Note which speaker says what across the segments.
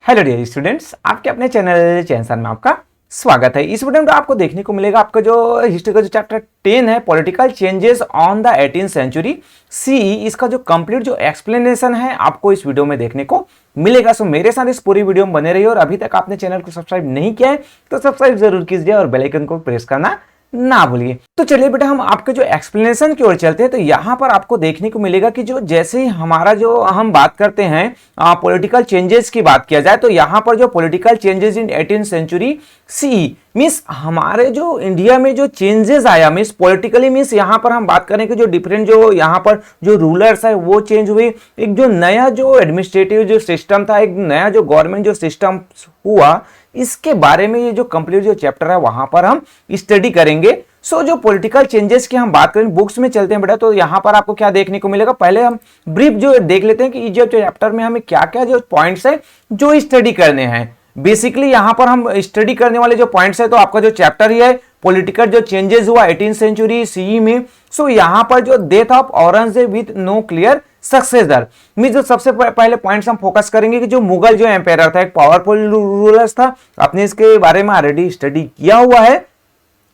Speaker 1: Hello dear students, आपके अपने channel चैनसन में आपका स्वागत है। इस वीडियो में आपको देखने को मिलेगा आपका जो हिस्ट्री का जो चैप्टर 10 है, political changes on the 18th century C, इसका जो कंप्लीट जो एक्सप्लेनेशन है आपको इस वीडियो में देखने को मिलेगा। सो मेरे साथ इस पूरी वीडियो में बने रहिए और अभी तक आपने चैनल को सब्सक्राइब नहीं किया है तो सब्सक्राइब जरूर कीजिए और बेल आइकन को प्रेस करना ना भूलिए। तो चलिए बेटा, हम आपके जो एक्सप्लेनेशन की ओर चलते हैं। तो यहाँ पर आपको देखने को मिलेगा कि जो जैसे ही हमारा जो हम बात करते हैं पॉलिटिकल चेंजेस की बात किया जाए, तो यहाँ पर जो political changes in 18th century C means हमारे जो इंडिया में जो चेंजेस आया मीन्स पॉलिटिकली, मीन्स यहाँ पर हम बात करें कि जो डिफरेंट जो यहाँ पर जो रूलर्स है वो चेंज हुए, एक जो नया जो एडमिनिस्ट्रेटिव जो सिस्टम था, एक नया जो गवर्नमेंट जो सिस्टम हुआ, इसके बारे में ये जो कंप्लीट जो चैप्टर है वहां पर हम स्टडी करेंगे। सो जो पॉलिटिकल चेंजेस की हम बात करें, बुक्स में चलते हैं बेटा, तो यहाँ पर आपको क्या देखने को मिलेगा। पहले हम ब्रीफ जो देख लेते हैं कि जो चैप्टर में हमें क्या क्या जो पॉइंट्स है जो स्टडी करने हैं। बेसिकली यहाँ पर हम स्टडी करने वाले जो पॉइंट्स है, तो आपका जो चैप्टर ही है पॉलिटिकल जो चेंजेस हुआ 18th सेंचुरी सी में। सो यहाँ पर जो death of Aurangzeb with no clear successor mean जो सबसे पहले पॉइंट्स हम फोकस करेंगे कि जो मुगल जो एम्पायर था, एक पावरफुल रूलर्स था, आपने इसके बारे में ऑलरेडी स्टडी किया हुआ है।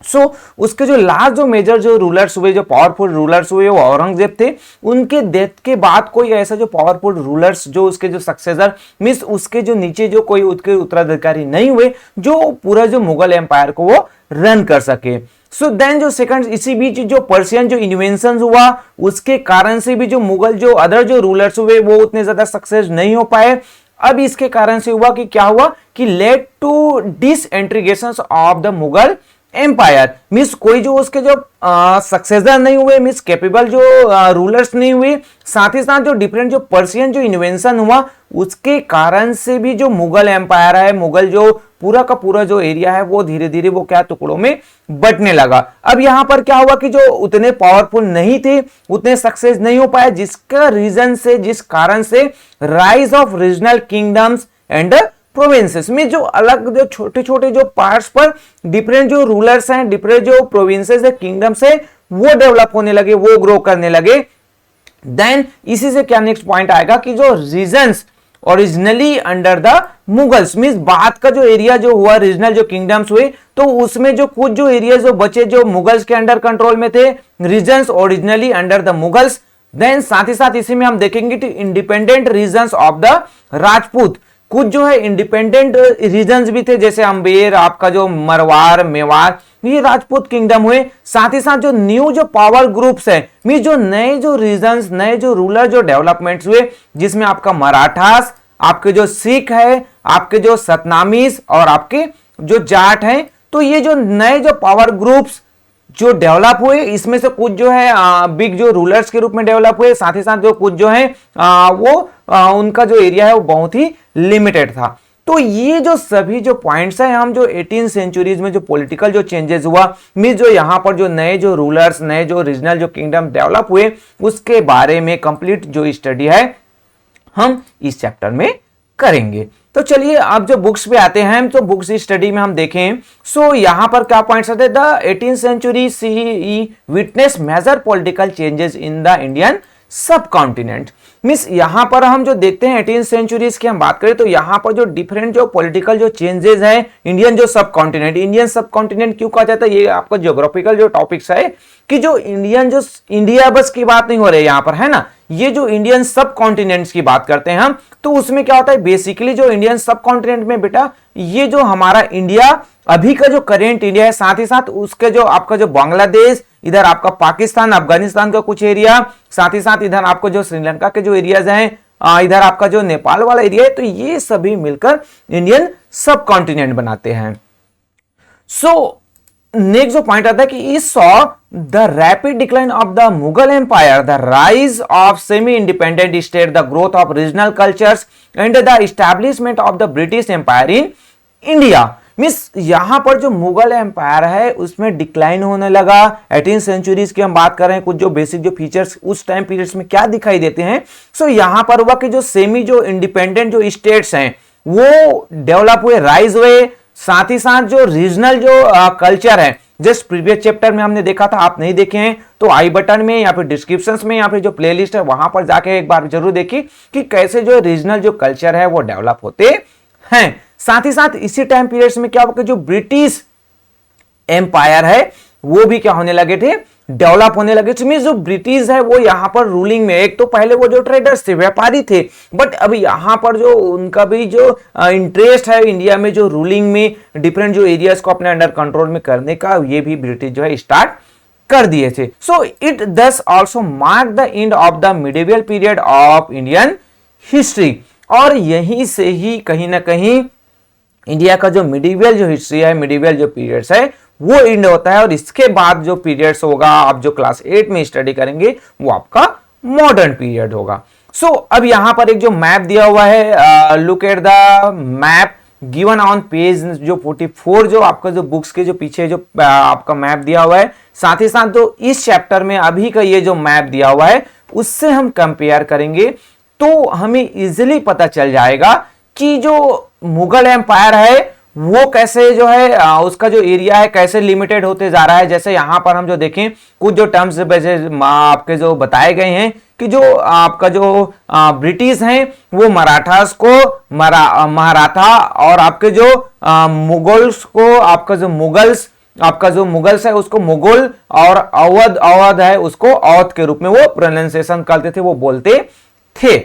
Speaker 1: सो उसके जो लास्ट जो मेजर जो रूलर्स हुए, जो पावरफुल रूलर्स हुए, वो औरंगजेब थे। उनके डेथ के बाद कोई ऐसा जो पावरफुल रूलर्स जो उसके जो सक्सेसर मीन्स उसके जो नीचे जो कोई उसके उत्तराधिकारी नहीं हुए जो पूरा जो मुगल एम्पायर को वो रन कर सके। सो देन जो सेकंड, इसी बीच जो पर्शियन जो इन्वेंशन हुआ उसके कारण से भी जो मुगल जो अदर जो रूलर्स हुए वो उतने ज्यादा सक्सेस नहीं हो पाए। अब इसके कारण से हुआ कि क्या हुआ कि led to disintegration of the Mughal empire means कोई जो उसके जो सक्सेसर नहीं हुए, मीन्स कैपेबल जो रूलर्स नहीं हुए, साथ ही साथ जो डिफरेंट जो पर्शियन जो इन्वेंशन हुआ उसके कारण से भी जो मुगल एम्पायर है, मुगल जो पूरा का पूरा जो एरिया है वो धीरे धीरे वो क्या टुकड़ों में बंटने लगा। अब यहाँ पर क्या हुआ कि जो उतने पावरफुल नहीं थे, उतने सक्सेस नहीं हो पाए, जिसका रीजन से जिस कारण से rise of regional kingdoms and provinces में जो अलग जो छोटे छोटे जो पार्ट्स पर डिफरेंट जो रूलर्स हैं, डिफरेंट जो प्रोविंसेस है, किंगडम्स है, वो डेवलप होने लगे, वो ग्रो करने लगे। देन इसी से क्या नेक्स्ट पॉइंट आएगा कि जो regions originally under the Mughals means बाद का जो एरिया जो हुआ, रीजनल जो किंगडम्स हुए, तो उसमें जो कुछ जो एरिया जो बचे जो मुगल्स के अंडर कंट्रोल में थे, regions originally under the Mughals. Then साथ ही साथ इसी में हम देखेंगे कि independent regions of the Rajput, कुछ जो है इंडिपेंडेंट रीजन्स भी थे, जैसे अंबेर, आपका जो मरवार, मेवाड़, ये राजपूत किंगडम हुए। साथ ही साथ जो न्यू जो पावर ग्रुप्स है मीन जो नए जो रीजन्स, नए जो रूलर जो डेवलपमेंट्स हुए, जिसमें आपका मराठास, आपके जो सिख है, आपके जो सतनामीज और आपके जो जाट हैं, तो ये जो नए जो पावर ग्रुप्स जो डेवलप हुए, इसमें से कुछ जो है बिग जो रूलर्स के रूप में डेवलप हुए, साथ ही साथ जो कुछ जो है उनका जो एरिया है वो बहुत ही लिमिटेड था। तो ये जो सभी जो पॉइंट्स हैं, हम जो 18th सेंचुरीज में जो पॉलिटिकल जो चेंजेस हुआ मीन जो यहाँ पर जो नए जो रूलर्स, नए जो रीजनल जो किंगडम डेवलप हुए, उसके बारे में कंप्लीट जो स्टडी है हम इस चैप्टर में करेंगे। तो चलिए अब जो बुक्स पे आते हैं, तो बुक्स स्टडी में हम देखें। सो यहाँ पर क्या पॉइंट्स आते हैं, the 18th century C witness major political changes in the Indian subcontinent means यहाँ पर हम जो देखते हैं 18th सेंचुरीज की हम बात करें, तो यहाँ पर जो डिफरेंट जो पॉलिटिकल जो चेंजेस हैं इंडियन जो सब कॉन्टिनेंट, इंडियन सब कॉन्टिनेंट क्यों कहा जाता है, ये आपका ज्योग्राफिकल जो टॉपिक्स है कि जो इंडियन जो इंडिया बस की बात नहीं हो रही यहाँ पर, है ना, ये जो इंडियन सब कॉन्टिनेंट्स की बात करते हैं हम, तो उसमें क्या होता है बेसिकली जो इंडियन सब कॉन्टिनेंट में बेटा ये जो हमारा इंडिया अभी का जो करेंट इंडिया है, साथ ही साथ उसके जो आपका जो बांग्लादेश, इधर आपका पाकिस्तान, अफगानिस्तान का कुछ एरिया, साथ ही साथ इधर आपको जो श्रीलंका के जो एरियाज हैं, इधर आपका जो नेपाल वाला एरिया है, तो ये सभी मिलकर इंडियन सब कॉन्टिनेंट बनाते हैं। सो नेक्स्ट जो पॉइंट आता है कि इस saw the rapid decline of the Mughal empire, the rise of semi independent state, the growth of regional cultures and the establishment of the British empire in India means यहाँ पर जो Mughal empire है उसमें डिक्लाइन होने लगा। 18th सेंचुरीज की हम बात कर रहे हैं, कुछ जो बेसिक जो फीचर्स उस टाइम पीरियड्स में क्या दिखाई देते हैं। सो यहाँ पर हुआ कि जो सेमी जो इंडिपेंडेंट जो स्टेट्स हैं वो डेवलप हुए, राइज हुए, साथ ही साथ जो रीजनल जो कल्चर है, जस्ट प्रीवियस चैप्टर में हमने देखा था, आप नहीं देखे हैं तो आई बटन में या फिर डिस्क्रिप्शन में या फिर जो प्लेलिस्ट है वहां पर जाके एक बार जरूर देखिए कि कैसे जो रीजनल जो कल्चर है वो डेवलप होते हैं। साथ ही साथ इसी टाइम पीरियड्स में क्या हुआ कि जो ब्रिटिश एम्पायर है वो भी क्या होने लगे थे, डेवलप होने लगे। मींस जो ब्रिटिश है वो यहाँ पर रूलिंग में, एक तो पहले वो जो ट्रेडर्स थे, व्यापारी थे, बट अभी यहाँ पर जो उनका भी जो इंटरेस्ट है इंडिया में जो रूलिंग में डिफरेंट जो एरियाज को अपने अंडर कंट्रोल में करने का, ये भी ब्रिटिश जो है स्टार्ट कर दिए थे। सो इट दस also mark the end of the medieval period of Indian history. और यहीं से ही कहीं ना कहीं इंडिया का जो मिडिवल जो हिस्ट्री है, मिडिवल जो पीरियड्स है वो एंड होता है। और इसके बाद जो पीरियड्स होगा, आप जो क्लास 8 में स्टडी करेंगे, वो आपका मॉडर्न पीरियड होगा। सो अब यहां पर एक जो मैप दिया हुआ है, look at the map given on page जो 44, जो आपका जो बुक्स के जो पीछे जो आपका मैप दिया हुआ है, साथ ही साथ जो इस चैप्टर में अभी का ये जो मैप दिया हुआ है उससे हम कंपेयर करेंगे तो हमें इजिली पता चल जाएगा कि जो मुगल एम्पायर है वो कैसे जो है उसका जो एरिया है कैसे लिमिटेड होते जा रहा है। जैसे यहां पर हम जो देखें कुछ जो टर्म्स आपके जो बताए गए हैं कि जो आपका जो ब्रिटिश हैं वो मराठास को महाराठा, और आपके जो मुगल्स को आपका जो मुगल्स है उसको मुगल, और अवध है उसको अवध के रूप में वो प्रोनाउंसिएशन करते थे, वो बोलते थे।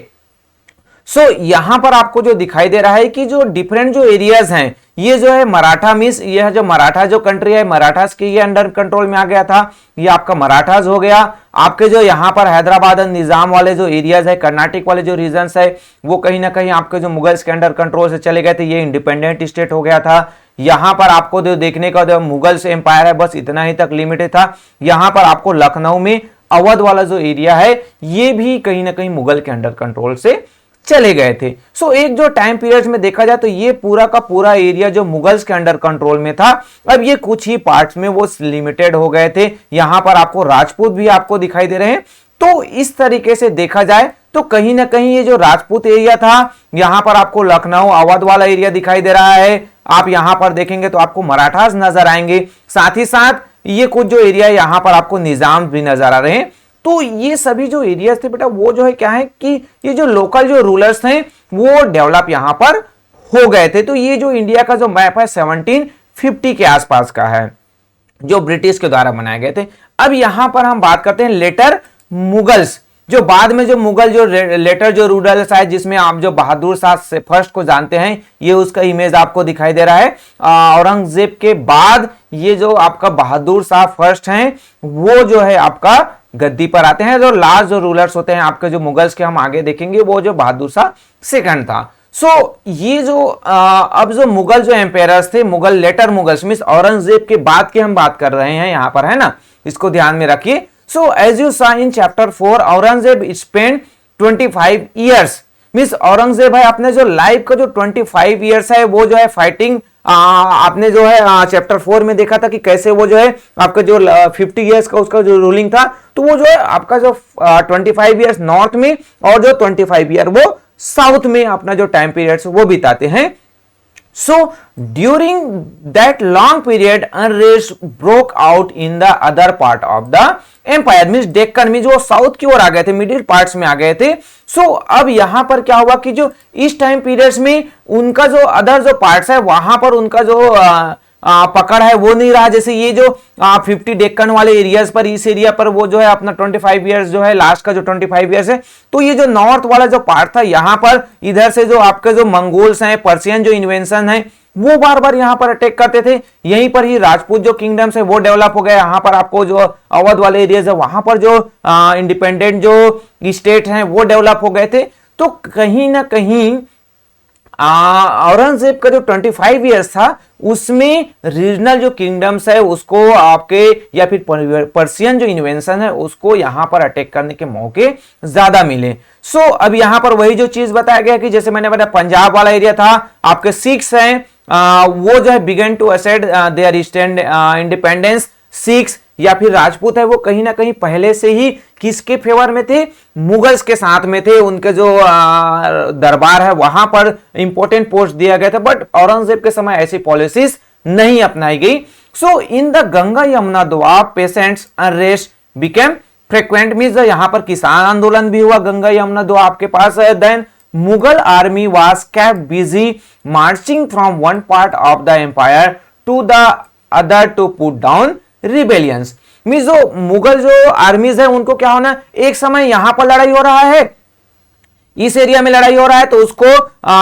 Speaker 1: सो यहां पर आपको जो दिखाई दे रहा है कि जो डिफरेंट जो एरियाज हैं, ये जो है मराठा मींस यह जो मराठा जो कंट्री है मराठास के ये अंडर कंट्रोल में आ गया था, ये आपका मराठास हो गया। आपके जो यहां पर हैदराबाद और निजाम वाले जो एरियाज है, कर्नाटक वाले जो रीजन्स है, वो कहीं ना कहीं आपके जो मुगल्स के अंडर कंट्रोल से चले गए थे, ये इंडिपेंडेंट स्टेट हो गया था। यहां पर आपको जो देखने का जो मुगल्स एम्पायर है बस इतना ही तक लिमिटेड था। यहां पर आपको लखनऊ में अवध वाला जो एरिया है ये भी कहीं ना कहीं मुगल के अंडर कंट्रोल से चले गए थे। सो एक जो टाइम पीरियड में देखा जाए तो ये पूरा का पूरा एरिया जो मुगल्स के अंडर कंट्रोल में था, अब ये कुछ ही पार्ट्स में वो लिमिटेड हो गए थे। यहां पर आपको राजपूत भी आपको दिखाई दे रहे हैं। तो इस तरीके से देखा जाए तो कहीं ना कहीं ये जो राजपूत एरिया था, यहां पर आपको लखनऊ अवध वाला एरिया दिखाई दे रहा है। आप यहां पर देखेंगे तो आपको मराठास नजर आएंगे, साथ ही साथ ये कुछ जो एरिया यहां पर आपको निजाम भी नजर आ रहे हैं। तो ये सभी जो एरियाज थे बेटा वो जो है क्या है कि ये जो लोकल जो रूलर्स थे वो डेवलप यहां पर हो गए थे। तो ये जो इंडिया का जो मैप है 1750 के आसपास का है जो ब्रिटिश के द्वारा बनाए गए थे। अब यहां पर हम बात करते हैं लेटर मुगल्स, जो बाद में जो मुगल जो लेटर जो रूलर्स आए, जिसमें आप जो बहादुर शाह से फर्स्ट को जानते हैं, ये उसका इमेज आपको दिखाई दे रहा है। औरंगजेब के बाद ये जो आपका बहादुर शाह फर्स्ट हैं वो जो है आपका गद्दी पर आते हैं। जो लास्ट जो रूलर्स होते हैं आपके जो मुगल्स के, हम आगे देखेंगे, वो जो बहादुर शाह सेकंड था। सो ये जो अब जो मुगल जो एम्पायर्स थे, मुगल लेटर मुगल्स मींस औरंगजेब के बाद की हम बात कर रहे हैं यहां पर, है ना, इसको ध्यान में रखिए। सो एज यू सा in chapter 4 Aurangzeb spend 25 years means Aurangzeb है अपने जो लाइफ का जो 25 ईयर्स है वो जो है फाइटिंग। आपने जो है चैप्टर 4 में देखा था कि कैसे वो जो है आपका जो 50 ईयर्स का उसका जो रूलिंग था, तो वो जो है आपका जो 25 ईयर्स नॉर्थ में और जो 25 ईयर वो साउथ में अपना जो टाइम पीरियड्स वो बिताते हैं। So during that long period, unrest broke out in the other part of the empire, means Deccan में जो साउथ की ओर आ गए थे, मिडिल पार्ट्स में आ गए थे। सो अब यहां पर क्या हुआ कि जो इस टाइम पीरियड्स में उनका जो अदर जो पार्ट्स है वहां पर उनका जो पकड़ है वो नहीं रहा। जैसे ये जो 50 डेक्कन वाले एरियाज पर, इस एरिया पर वो जो है अपना 25 ईयर्स जो है लास्ट का जो 25 ईयर्स है, तो ये जो नॉर्थ वाला जो पार्ट था यहाँ पर इधर से जो आपके जो मंगोल्स हैं, पर्शियन जो इन्वेंशन है वो बार बार यहाँ पर अटैक करते थे। यहीं पर ही राजपूत जो किंगडम्स है वो डेवलप हो गए। यहाँ पर आपको जो अवध वाले एरियाज है वहां पर जो इंडिपेंडेंट जो स्टेट हैं वो डेवलप हो गए थे। तो कहीं ना कहीं औरंगजेब का जो 25 ईयर्स था उसमें रीजनल जो किंगडम्स है उसको आपके या फिर पर्शियन जो इन्वेंशन है उसको यहां पर अटैक करने के मौके ज्यादा मिले। सो अब यहां पर वही जो चीज बताया गया कि जैसे मैंने बताया पंजाब वाला एरिया था, आपके सिख्स हैं वो जो है began to assert their stand independence. Sikhs या फिर राजपूत है वो कहीं ना कहीं पहले से ही किसके फेवर में थे, मुगल्स के साथ में थे। उनके जो दरबार है वहां पर इंपॉर्टेंट पोस्ट दिया गया था, बट औरंगजेब के समय ऐसी पॉलिसीज नहीं अपनाई गई। So in the Ganga Yamuna Doab peasants unrest became frequent, means यहां पर किसान आंदोलन भी हुआ गंगा यमुना दोआब के पास है। Then Mughal army was kept busy marching from one part of the empire to the other to put down rebellions. Means जो मुगल जो आर्मीज है उनको क्या होना, एक समय यहां पर लड़ाई हो रहा है, इस एरिया में लड़ाई हो रहा है तो उसको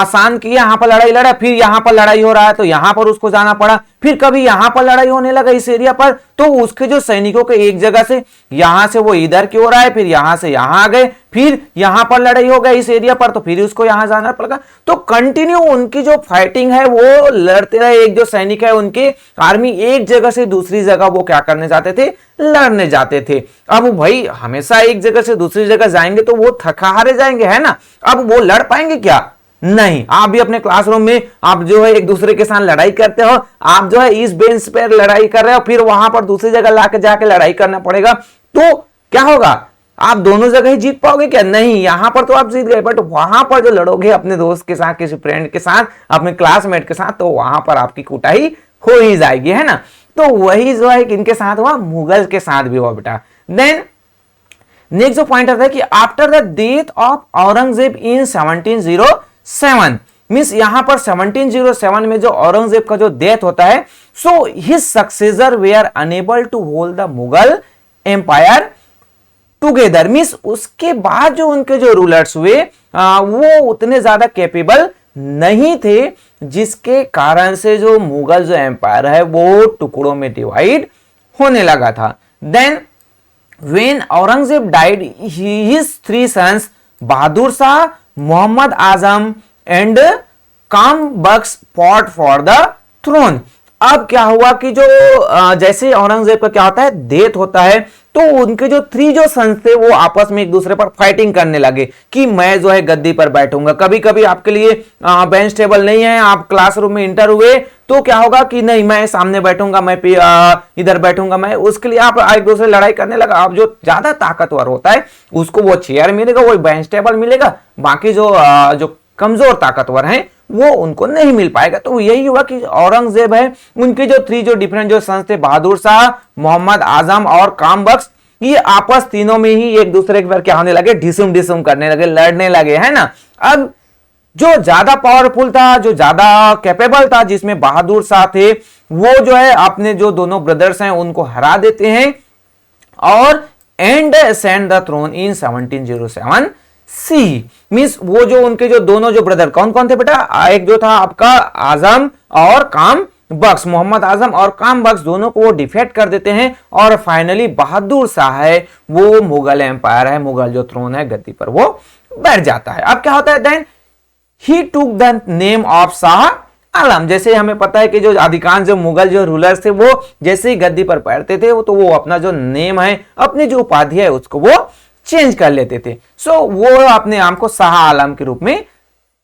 Speaker 1: शांत किया, यहां पर लड़ाई लड़ा, फिर यहां पर लड़ाई हो रहा है तो यहां पर उसको जाना पड़ा, फिर कभी यहां पर लड़ाई होने लगा इस एरिया पर, तो उसके जो सैनिकों के एक जगह से यहां से वो इधर की ओर आए, फिर यहां से यहां आ गए, फिर यहां पर लड़ाई हो गई इस एरिया पर तो फिर उसको यहां जाना पड़ेगा। तो कंटिन्यू उनकी जो फाइटिंग है वो लड़ते रहे, एक जो सैनिक है उनके आर्मी एक जगह से दूसरी जगह वो क्या करने जाते थे, लड़ने जाते थे। अब भाई हमेशा एक जगह से दूसरी जगह जाएंगे तो वो थका हारे जाएंगे, है ना। अब वो लड़ पाएंगे क्या, नहीं। आप भी अपने क्लासरूम में आप जो है एक दूसरे के साथ लड़ाई करते हो, आप जो है इस बेंच पर लड़ाई कर रहे हो, फिर वहां पर दूसरी जगह लाके जाके लड़ाई करना पड़ेगा, तो क्या होगा, आप दोनों जगह ही जीत पाओगे क्या, नहीं। यहां पर तो आप जीत गए, बट वहां पर जो लड़ोगे अपने दोस्त के साथ, किसी फ्रेंड के साथ, अपने क्लासमेट के साथ, तो वहां पर आपकी कुटाई हो ही जाएगी, है ना। तो वही जो है किनके साथ हुआ, मुगल के साथ भी हुआ बेटा। देन नेक्स्ट जो पॉइंट आता है कि after the death of Aurangzeb in 1707, means यहां पर 1707 में जो औरंगजेब का जो डेथ होता है, so his successor were unable to hold the Mughal empire together, means उसके बाद जो उनके जो रूलर्स हुए वो उतने ज्यादा कैपेबल नहीं थे, जिसके कारण से जो मुगल जो एम्पायर है वो टुकड़ों में डिवाइड होने लगा था। Then when Aurangzeb died, his three sons Bahadur Shah, Mohammad Azam and Kam Bakhsh fought for the throne. अब क्या हुआ कि जो जैसे औरंगजेब का क्या होता है, डेथ होता है, तो उनके जो थ्री जो सन्स थे वो आपस में एक दूसरे पर फाइटिंग करने लगे कि मैं जो है गद्दी पर बैठूंगा। कभी कभी आपके लिए बेंच टेबल नहीं है, आप क्लासरूम में इंटर हुए, तो क्या होगा कि नहीं मैं सामने बैठूंगा, मैं इधर बैठूंगा, मैं उसके लिए आप एक दूसरे लड़ाई करने लगा। अब जो ज्यादा ताकतवर होता है उसको वो चेयर मिलेगा, वो बेंच टेबल मिलेगा, बाकी जो कमजोर ताकतवर हैं वो उनको नहीं मिल पाएगा। तो यही हुआ कि औरंगजेब है, उनके जो थ्री जो डिफरेंट जो सन्स थे, बहादुर शाह, मोहम्मद आजम और काम बख्श, ये आपस तीनों में ही एक दूसरे के पर क्या होने लगे, ढिसुम ढिसुम करने लगे, लड़ने लगे, है ना। अब जो ज्यादा पावरफुल था, जो ज्यादा कैपेबल था, जिसमें बहादुर शाह थे, वो जो है अपने जो दोनों ब्रदर्स हैं उनको हरा देते हैं और and send the throne in 1707 C. Means वो जो उनके जो दोनों जो ब्रदर कौन कौन थे बेटा, एक जो था आपका आजम और काम बख्श, मोहम्मद आजम और काम बख्श, दोनों को वो डिफेक्ट कर देते हैं और फाइनली बहादुर शाह है वो मुगल एम्पायर है, मुगल जो थ्रोन है गद्दी पर वो बैठ जाता है। अब क्या होता है, then he took the name of Shah Alam. जैसे हमें पता है कि जो अधिकांश जो मुगल जो रूलर्स थे वो जैसे ही गद्दी पर बैठते थे तो वो अपना जो नेम है, अपनी जो उपाधि है उसको वो चेंज कर लेते थे। सो वो अपने नाम को शाह आलम के रूप में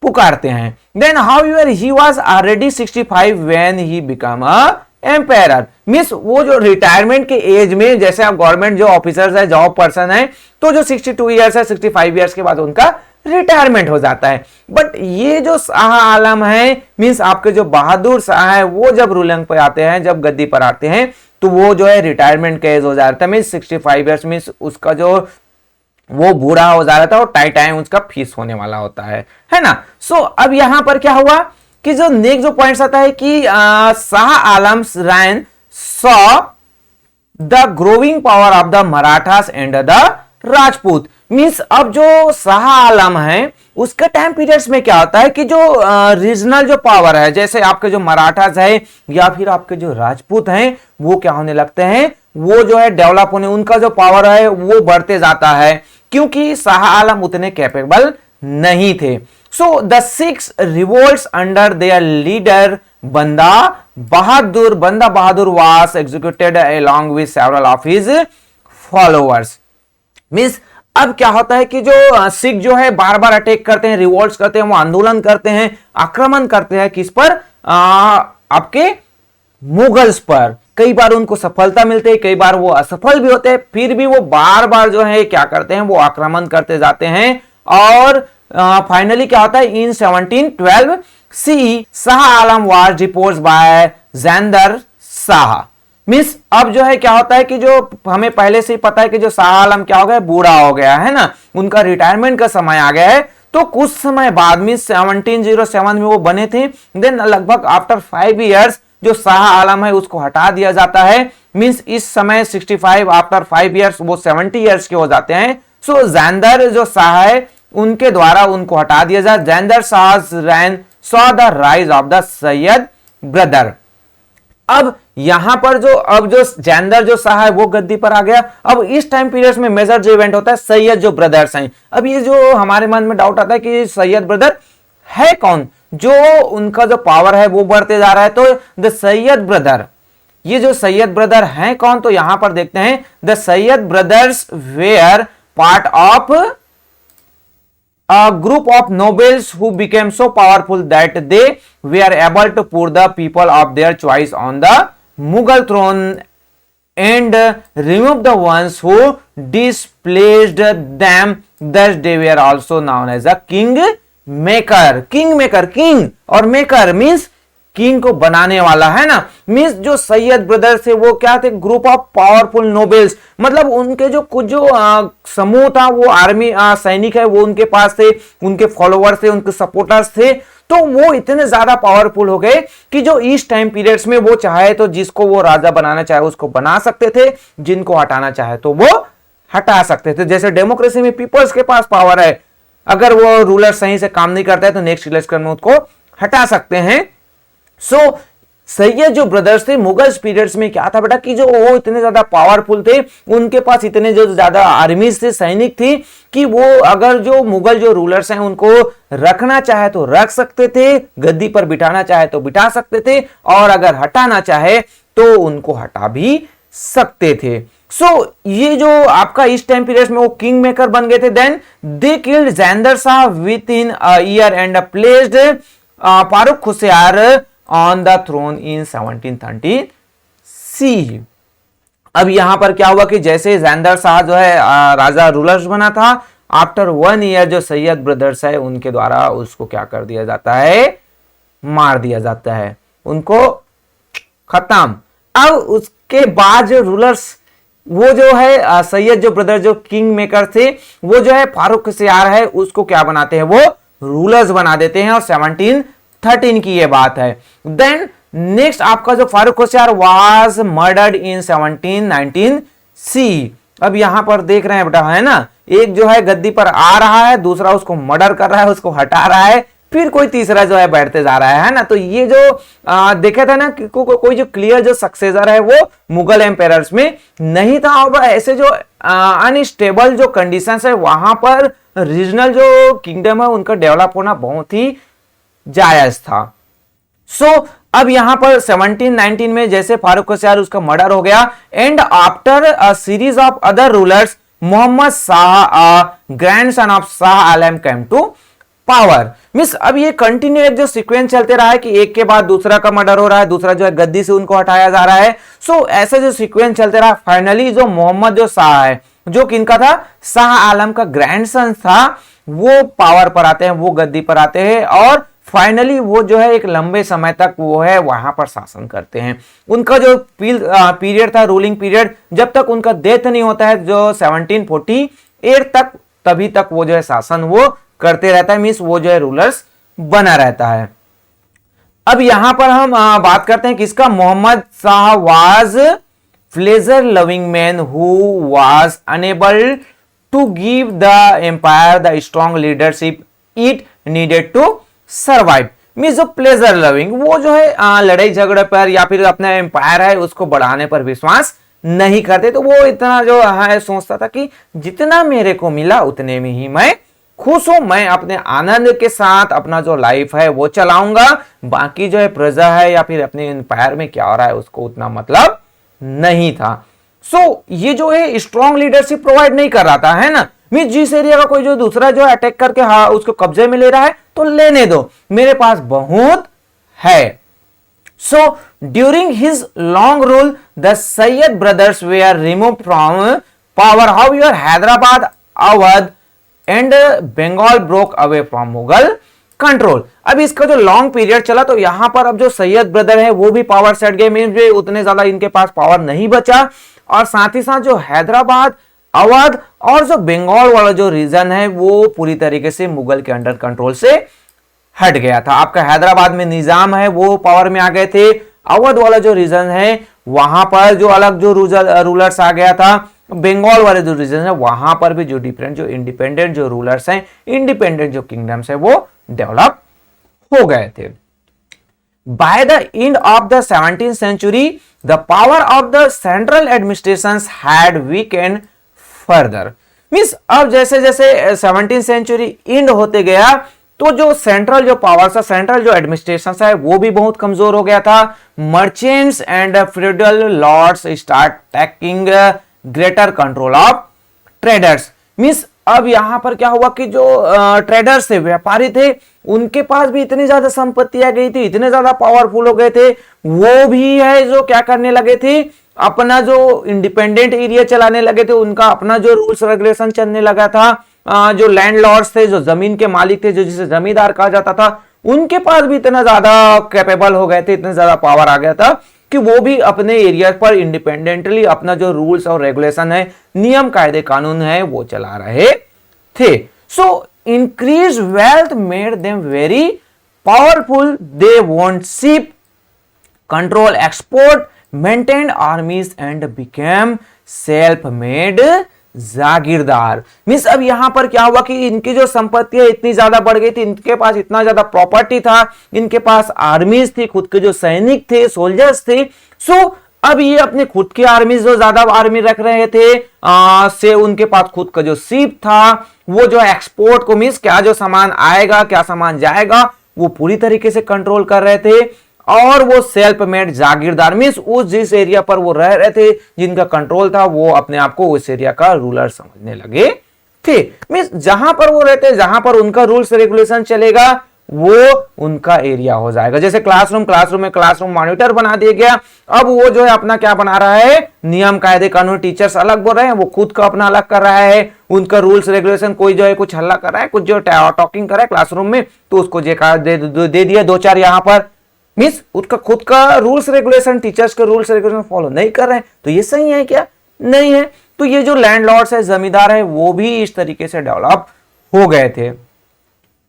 Speaker 1: पुकारते हैं। Then however he was already 65 when he become a empire, means वो जो रिटायरमेंट के एज में, जैसे आप गवर्नमेंट जो ऑफिसर्स है, जॉब पर्सन है, तो जो 62 ईयर्स है, 65 ईयर्स के बाद उनका रिटायरमेंट हो जाता है। बट ये जो शाह आलम है, मींस आपके जो बहादुर शाह है, वो जब रूलिंग पे आते हैं, जब गद्दी पर आते हैं, तो वो जो है रिटायरमेंट का एज हो जाता है, मींस 65 ईयर्स, मींस उसका जो वो बूढ़ा हो जा रहा था और टाइम उसका फीस होने वाला होता है ना। सो अब यहां पर क्या हुआ कि जो नेक्स्ट जो पॉइंट्स आता है कि Shah Alam reign saw the growing power of the Marathas and the Rajput, means अब जो शाह आलम है उसके टाइम पीरियड्स में क्या होता है कि जो रीजनल जो पावर है, जैसे आपके जो मराठास है या फिर आपके जो राजपूत हैं, वो क्या होने लगते हैं, वो जो है डेवलप होने, उनका जो पावर है वो बढ़ते जाता है, क्योंकि शाह आलम उतने कैपेबल नहीं थे। So the Sikhs revolts under their leader Banda Bahadur was executed along with several of his followers. Means अब क्या होता है कि जो सिख जो है बार बार अटैक करते हैं, रिवोल्ट्स करते हैं, वो आंदोलन करते हैं, आक्रमण करते हैं, किस पर, आपके मुगल्स पर। कई बार उनको सफलता मिलती है, कई बार वो असफल भी होते हैं, फिर भी वो बार बार जो है क्या करते हैं, वो आक्रमण करते जाते हैं। और फाइनली क्या होता है, इन 1712 सी Shah Alam was deposed bye जैंदर Shah. Means अब जो है क्या होता है कि जो हमें पहले से ही पता है कि जो शाह आलम क्या हो गया, बूढ़ा हो गया है ना, उनका रिटायरमेंट का समय आ गया है, तो कुछ समय बाद में 1707 में वो बने थे। देन लगभग आफ्टर 5 इयर्स जो शाह आलम है उसको हटा दिया जाता है। मींस इस समय 65 आफ्टर 5 इयर्स वो 70 इयर्स के हो जाते हैं। सो जैंदर जो शाह है उनके द्वारा उनको हटा दिया जाए। Jahandar Shah reign saw the rise of the Sayyid brother. अब यहां पर जो जैंदर जो शाह है वो गद्दी पर आ गया। अब इस टाइम पीरियड में मेजर जो इवेंट होता है सैयद जो ब्रदर्स हैं। अब ये जो हमारे मन में डाउट आता है कि सैयद ब्रदर है कौन, जो उनका जो पावर है वो बढ़ते जा रहा है। तो द सैयद ब्रदर, ये जो सैयद ब्रदर हैं कौन, तो यहां पर देखते हैं the Syed brothers were part of a group of nobles who became so powerful that they were able to put the people of their choice on the Mughal throne and remove the ones who displaced them. Thus they were also known as a king maker. King maker, king और maker means king को बनाने वाला, है ना। Means जो Syed brothers थे वो क्या थे, ग्रुप ऑफ पावरफुल नोबेल्स, मतलब उनके जो कुछ जो समूह था वो आर्मी सैनिक है वो उनके पास थे, उनके फॉलोअर्स थे, उनके सपोर्टर्स थे। तो वो इतने ज्यादा पावरफुल हो गए कि जो इस टाइम पीरियड्स में वो चाहे तो जिसको वो राजा बनाना चाहे उसको बना सकते थे, जिनको हटाना चाहे तो वो हटा सकते थे। जैसे डेमोक्रेसी में पीपल्स के पास पावर है, अगर वो रूलर सही से काम नहीं करता है तो नेक्स्ट इलेक्शन में उसको हटा सकते हैं। सो सैयद जो ब्रदर्स थे मुगल्स पीरियड्स में क्या था बेटा कि जो वो इतने ज्यादा पावरफुल थे, उनके पास इतने जो ज्यादा आर्मीज थे, सैनिक थी कि वो अगर जो मुगल जो रूलर्स हैं उनको रखना चाहे तो रख सकते थे, गद्दी पर बिठाना चाहे तो बिठा सकते थे, और अगर हटाना चाहे तो उनको हटा भी सकते थे। सो ये जो आपका इस टाइम पीरियड में वो किंग मेकर बन गए थे। Then they killed Jahandar Shah within a year and placed Farrukhsiyar on the throne in 1730 C. अब यहां पर क्या हुआ कि जैसे जैंदर शाह जो है राजा रूलर्स बना था, आफ्टर 1 ईयर जो सैयद ब्रदर्स है उनके द्वारा उसको क्या कर दिया जाता है, मार दिया जाता है, उनको खत्म। अब उसके बाद जो रूलर्स वो जो है सैयद जो ब्रदर जो किंग मेकर थे वो जो है फारूक खुशियार है उसको क्या बनाते हैं, वो रूलर्स बना देते हैं, और 1713 की ये बात है। देन नेक्स्ट आपका जो फारूक खुशियार वाज मर्डर्ड इन 1719 सी। अब यहां पर देख रहे हैं बेटा, है ना, एक जो है गद्दी पर आ रहा है, दूसरा उसको मर्डर कर रहा है, उसको हटा रहा है, फिर कोई तीसरा जो है बैठते जा रहा है ना। तो ये जो देखा था ना कि कोई जो क्लियर जो सक्सेसर है वो मुगल एम्पायर्स में नहीं था, और ऐसे जो अनस्टेबल जो कंडीशंस है वहां पर रीजनल जो किंगडम है उनका डेवलप होना बहुत ही जायज था। सो अब यहां पर 1719 में जैसे फारूक खुशियार उसका मर्डर हो गया, and after a series of other rulers Mohammad Shah grandson of Shah Alam came to power. मिस अब ये कंटिन्यू एक जो सीक्वेंस चलते रहा है कि एक के बाद दूसरा का मर्डर हो रहा है, दूसरा जो है गद्दी से उनको हटाया जा रहा है। सो ऐसे जो सीक्वेंस चलते रहा, फाइनली जो मोहम्मद जो शाह है जो किनका था, शाह आलम का ग्रैंडसन था, वो पावर पर आते हैं, वो गद्दी पर आते हैं, और फाइनली वो जो है एक लंबे समय तक वो है वहां पर शासन करते हैं। उनका जो पीरियड था, रूलिंग पीरियड, जब तक उनका डेथ नहीं होता है जो 1748 तक, तभी तक वो जो है शासन वो करते रहता है, मींस वो जो है रूलर्स बना रहता है। अब यहां पर हम बात करते हैं किसका, Mohammad Shah was pleasure loving man who was unable to give the empire the strong leadership it needed to survive. Means जो प्लेजर लविंग वो जो है लड़ाई झगड़े पर या फिर अपना एम्पायर है उसको बढ़ाने पर विश्वास नहीं करते। तो वो इतना जो है सोचता था कि जितना मेरे को मिला उतने में ही मैं खुश हूं, मैं अपने आनंद के साथ अपना जो लाइफ है वो चलाऊंगा, बाकी जो है प्रजा है या फिर अपने एम्पायर में क्या हो रहा है उसको उतना मतलब नहीं था। सो ये जो है स्ट्रॉन्ग लीडरशिप प्रोवाइड नहीं कर रहा था, है ना। मींस जिस एरिया का कोई जो दूसरा जो अटैक करके हाँ उसको कब्जे में ले रहा है तो लेने दो, मेरे पास बहुत है। So during his long rule the Syed brothers were remove from power, however Hyderabad, Awadh and Bengal broke away from Mughal control. अब इसका जो लॉन्ग पीरियड चला तो यहां पर अब जो सैयद ब्रदर है वो भी पावर सेट गए, मींस उतने ज्यादा इनके पास पावर नहीं बचा, और साथ ही साथ जो हैदराबाद, अवध और जो बंगाल वाला जो रीजन है वो पूरी तरीके से मुगल के अंडर कंट्रोल से हट गया था। आपका हैदराबाद में निजाम है वो पावर में आ गए थे। अवध वाला जो रीजन है वहां पर जो अलग जो रूलर्स आ गया था। बंगाल वाले जो रीजन है वहां पर भी जो डिफरेंट जो इंडिपेंडेंट जो रूलर्स हैं, इंडिपेंडेंट जो किंगडम्स है वो डेवलप हो गए थे। By the end of the 17th century, the power of the central administrations had weakened further. Means अब जैसे जैसे 17th सेंचुरी एंड होते गया तो जो सेंट्रल जो पावर था, सेंट्रल जो एडमिनिस्ट्रेशन है वो भी बहुत कमजोर हो गया था। Merchants and feudal lords start taking greater control of traders. Means अब यहां पर क्या हुआ कि जो ट्रेडर्स थे, व्यापारी थे, उनके पास भी इतनी ज्यादा संपत्ति आ गई थी, इतने ज्यादा पावरफुल हो गए थे, वो भी है जो क्या करने लगे थे, अपना जो इंडिपेंडेंट एरिया चलाने लगे थे, उनका अपना जो रूल्स रेगुलेशन चलने लगा था। जो लैंडलॉर्ड्स थे, जो जमीन के मालिक थे, जो जिसे जमींदार कहा जाता था, उनके पास भी इतना ज्यादा कैपेबल हो गए थे, इतना ज्यादा पावर आ गया था कि वो भी अपने एरिया पर इंडिपेंडेंटली अपना जो रूल्स और रेगुलेशन है, नियम कायदे कानून है, वो चला रहे थे। So increase wealth made them very powerful. They want ship, control export, maintain armies and became self made jagirdar. Means अब यहां पर क्या हुआ कि इनकी जो संपत्ति है इतनी ज्यादा बढ़ गई थी, इनके पास इतना ज्यादा प्रॉपर्टी था, इनके पास आर्मीज थी, खुद के जो सैनिक थे, सोल्जर्स थे। सो अब ये अपने खुद की आर्मीज जो ज्यादा आर्मी रख रहे थे, से उनके पास खुद का जो शिप था, वो जो एक्सपोर्ट को, मीन्स क्या जो सामान आएगा क्या सामान जाएगा, वो पूरी तरीके से कंट्रोल कर रहे थे। और वो सेल्फ मेड जागीरदार, मीन्स उस जिस एरिया पर वो रह रहे थे, जिनका कंट्रोल था, वो अपने आप को उस एरिया का रूलर समझने लगे थे। मीन्स जहां पर वो रहते, जहां पर उनका रूल्स रेगुलेशन चलेगा, वो उनका एरिया हो जाएगा। जैसे क्लासरूम में क्लासरूम मॉनिटर बना दिया गया, अब वो जो है अपना क्या बना रहा है, नियम कायदे कानून, टीचर्स अलग बोल रहे हैं, वो खुद का अपना अलग कर रहा है, उनका रूल्स रेगुलेशन, कोई जो है कुछ हल्ला कर रहा है, कुछ जो टॉकिंग कर रहा है क्लासरूम में, तो उसको दे दिया दो चार यहाँ पर। मीन्स उसका खुद का रूल्स रेगुलेशन, टीचर्स के रूल्स रेगुलेशन फॉलो नहीं कर रहे हैं, तो ये सही है क्या? नहीं है। तो ये जो लैंडलॉर्ड्स है, जमींदार है, वो भी इस तरीके से डेवलप हो गए थे।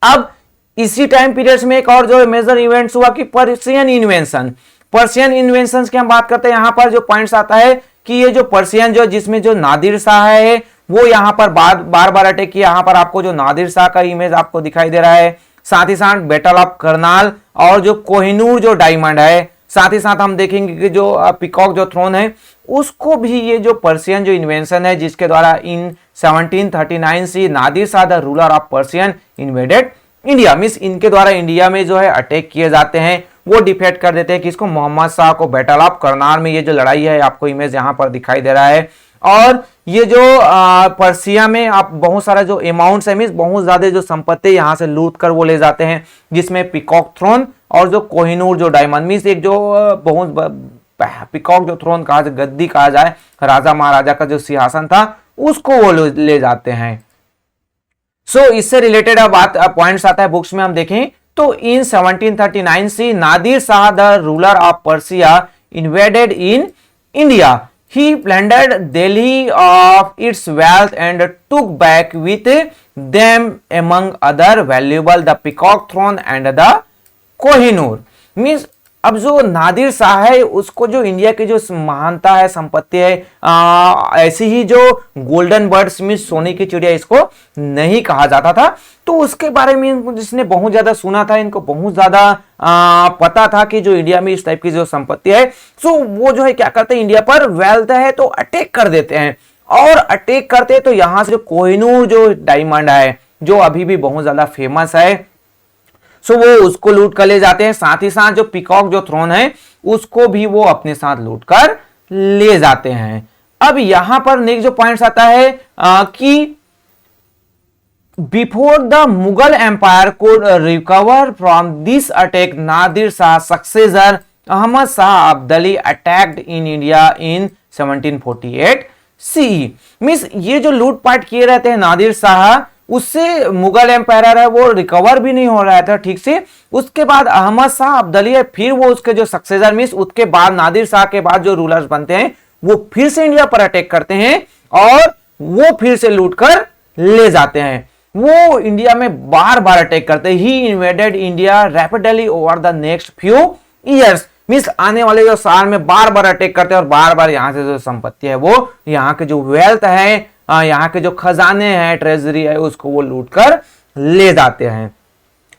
Speaker 1: अब इसी टाइम पीरियड्स में एक और जो मेजर इवेंट्स हुआ कि पर्शियन इन्वेंशन। पर्शियन इन्वेंशन की हम बात करते हैं, यहां पर जो पॉइंट्स आता है कि ये जो पर्शियन जो, जिसमें जो नादिर शाह है, वो यहां पर बार बार अटैक किया। यहां पर आपको जो नादिर शाह का इमेज आपको दिखाई दे रहा है, साथ ही साथ बैटल ऑफ करनाल और जो कोहिनूर जो डायमंड है, साथ ही साथ हम देखेंगे कि जो पिकॉक जो थ्रोन है, उसको भी ये जो पर्शियन जो इन्वेंशन है, जिसके द्वारा इन 1739 से Nadir Shah the ruler of Persian invaded India, means इनके द्वारा इंडिया में जो है अटैक किए जाते हैं, वो डिफेक्ट कर देते हैं किसको, मोहम्मद शाह को। बैटल ऑफ करनाल में ये जो लड़ाई है, आपको इमेज यहां पर दिखाई दे रहा है। और ये जो पर्सिया में आप बहुत सारा जो अमाउंट्स है, मीन्स बहुत ज्यादा जो संपत्ति यहां से लूट कर वो ले जाते हैं, जिसमें पिकॉक थ्रोन और जो कोहिनूर जो डायमंड, मीन्स एक जो बहुत पिकॉक जो थ्रोन कहा जाए, गद्दी कहा जाए, राजा महाराजा का जो सिंहासन था, उसको वो ले जाते हैं। सो इससे रिलेटेड बात पॉइंट्स आता है बुक्स में हम देखें तो इन 1739 से Nadir Shah the ruler of Persia invaded in India. He plundered Delhi of its wealth and took back with them among other valuable the peacock throne and the Kohinoor। Means अब जो नादिर शाह है, उसको जो इंडिया की जो महानता है, संपत्ति है, ऐसी ही जो गोल्डन बर्ड्स में सोने की चिड़िया, इसको नहीं कहा जाता था। तो उसके बारे में जिसने बहुत ज्यादा सुना था, इनको बहुत ज्यादा पता था कि जो इंडिया में इस टाइप की जो संपत्ति है, सो वो जो है क्या करते हैं, इंडिया पर वेल्थ है तो अटैक कर देते हैं। और अटैक करते हैं तो यहां से जो कोहिनूर जो डायमंड है, जो अभी भी बहुत ज्यादा फेमस है, सो वो उसको लूट कर ले जाते हैं। साथ ही साथ जो पिकॉक जो थ्रोन है, उसको भी वो अपने साथ लूट कर ले जाते हैं। अब यहां पर नेक्स्ट जो पॉइंट्स आता है कि before the Mughal empire could recover from this attack, Nadir Shah successor Ahmad Shah Abdali attacked in India in 1748 CE। Means ये जो लूटपाट किए रहते हैं नादिर शाह, उससे मुगल एम्पायर है वो रिकवर भी नहीं हो रहा था ठीक से। उसके बाद अहमद शाह अब्दाली है, फिर वो उसके जो सक्सेसर, मींस उसके बाद नादिर शाह के बाद जो रूलर्स बनते हैं, वो फिर से इंडिया पर अटैक करते हैं और वो फिर से लूट कर ले जाते हैं। वो इंडिया में बार बार अटैक करते हैं। He invaded India rapidly over the next few years, means आने वाले जो साल में बार बार अटैक करते हैं और बार बार यहाँ से जो संपत्ति है, वो यहाँ के जो वेल्थ है, यहाँ के जो खजाने हैं, ट्रेजरी है, उसको वो लूट कर ले जाते हैं।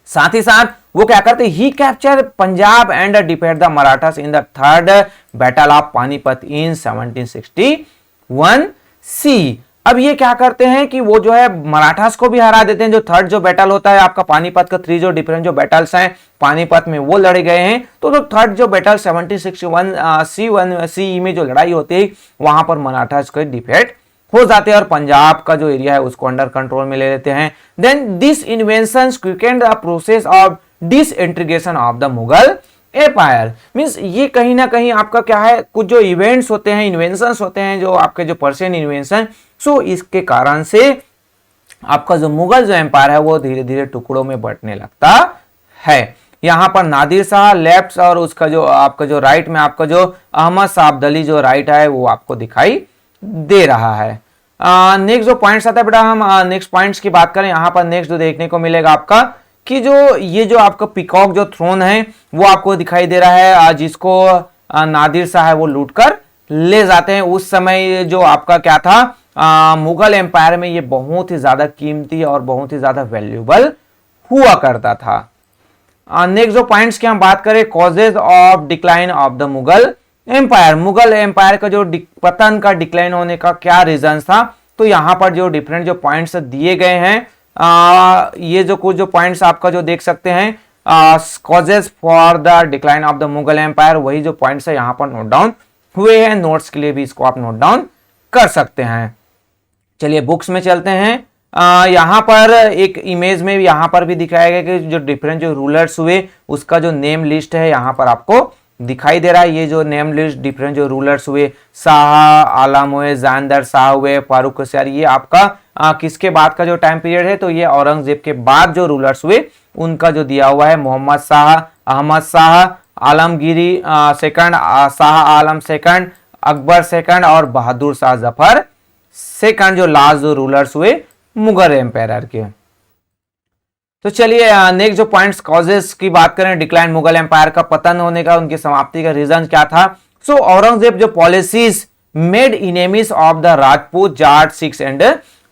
Speaker 1: साथ ही साथ वो क्या करते, he capture Punjab and defeat the Marathas in the third battle of Panipat in 1761 C. अब ये क्या करते हैं कि वो जो है मराठास को भी हरा देते हैं। जो थर्ड जो बैटल होता है आपका पानीपत का, 3 जो डिफरेंट जो बैटल्स हैं पानीपत में वो लड़े गए हैं, तो जो थर्ड जो बैटल 1761 सी में जो लड़ाई होती है, वहां पर मराठास को डिफीट हो जाते हैं और पंजाब का जो एरिया है उसको अंडर कंट्रोल में ले लेते हैं। Then this invasions quickened the process of disintegration of the Mughal empire. Means ये कहीं ना कहीं आपका क्या है, कुछ जो इवेंट्स होते हैं, इन्वेंशंस होते हैं, जो आपके जो पर्शियन इन्वेंशन, सो इसके कारण से आपका जो मुगल जो एम्पायर है वो धीरे धीरे टुकड़ों में बंटने लगता है। यहां पर नादिर शाह लेफ्ट और उसका जो आपका जो राइट में आपका जो अहमद शाह अब्दाली जो राइट है वो आपको दिखाई दे रहा है। नेक्स्ट जो पॉइंट्स आता है बेटा, हम नेक्स्ट पॉइंट्स की बात करें। यहां पर नेक्स्ट जो देखने को मिलेगा आपका कि जो ये जो आपका पिकॉक जो थ्रोन है वो आपको दिखाई दे रहा है, जिसको नादिर शाह है वो लूट कर ले जाते हैं। उस समय जो आपका क्या था, मुगल एम्पायर में ये बहुत ही ज्यादा कीमती और बहुत ही ज्यादा वैल्यूएबल हुआ करता था। नेक्स्ट जो पॉइंट्स की हम बात करें, causes of decline of the Mughal empire. Mughal empire का जो पतन का, डिक्लाइन होने का क्या रीजन था, तो यहां पर जो डिफरेंट जो पॉइंट्स दिए गए हैं, ये जो कुछ जो पॉइंट्स आपका जो देख सकते हैं, causes for the decline of the Mughal empire, वही जो पॉइंट्स है यहाँ पर नोट डाउन हुए हैं। नोट्स के लिए भी इसको आप नोट डाउन कर सकते हैं। चलिए बुक्स में चलते हैं। यहाँ पर एक इमेज में यहाँ पर भी दिखाया गया कि जो डिफरेंट जो रूलर्स हुए उसका जो नेम लिस्ट है यहाँ पर आपको दिखाई दे रहा है। ये जो नेम लिस्ट डिफरेंट जो रूलर्स हुए, शाह आलम हुए, जानदार शाह हुए, फारूक होशियार, ये आपका किसके बाद का जो टाइम पीरियड है, तो ये औरंगजेब के बाद जो रूलर्स हुए उनका जो दिया हुआ है। Mohammad Shah, Ahmad Shah, Alamgiri second, Shah Alam second, Akbar second और बहादुर शाह जफर सेकंड, जो लास्ट जो रूलर्स हुए मुगल एम्पायर के। तो चलिए नेक्स्ट जो पॉइंट्स कॉजेस की बात करें, डिक्लाइन मुगल एम्पायर का पतन होने का, उनकी समाप्ति का रीजन क्या था। सो औरंगजेब जो policies made enemies of the Rajput, Jat, Sikhs and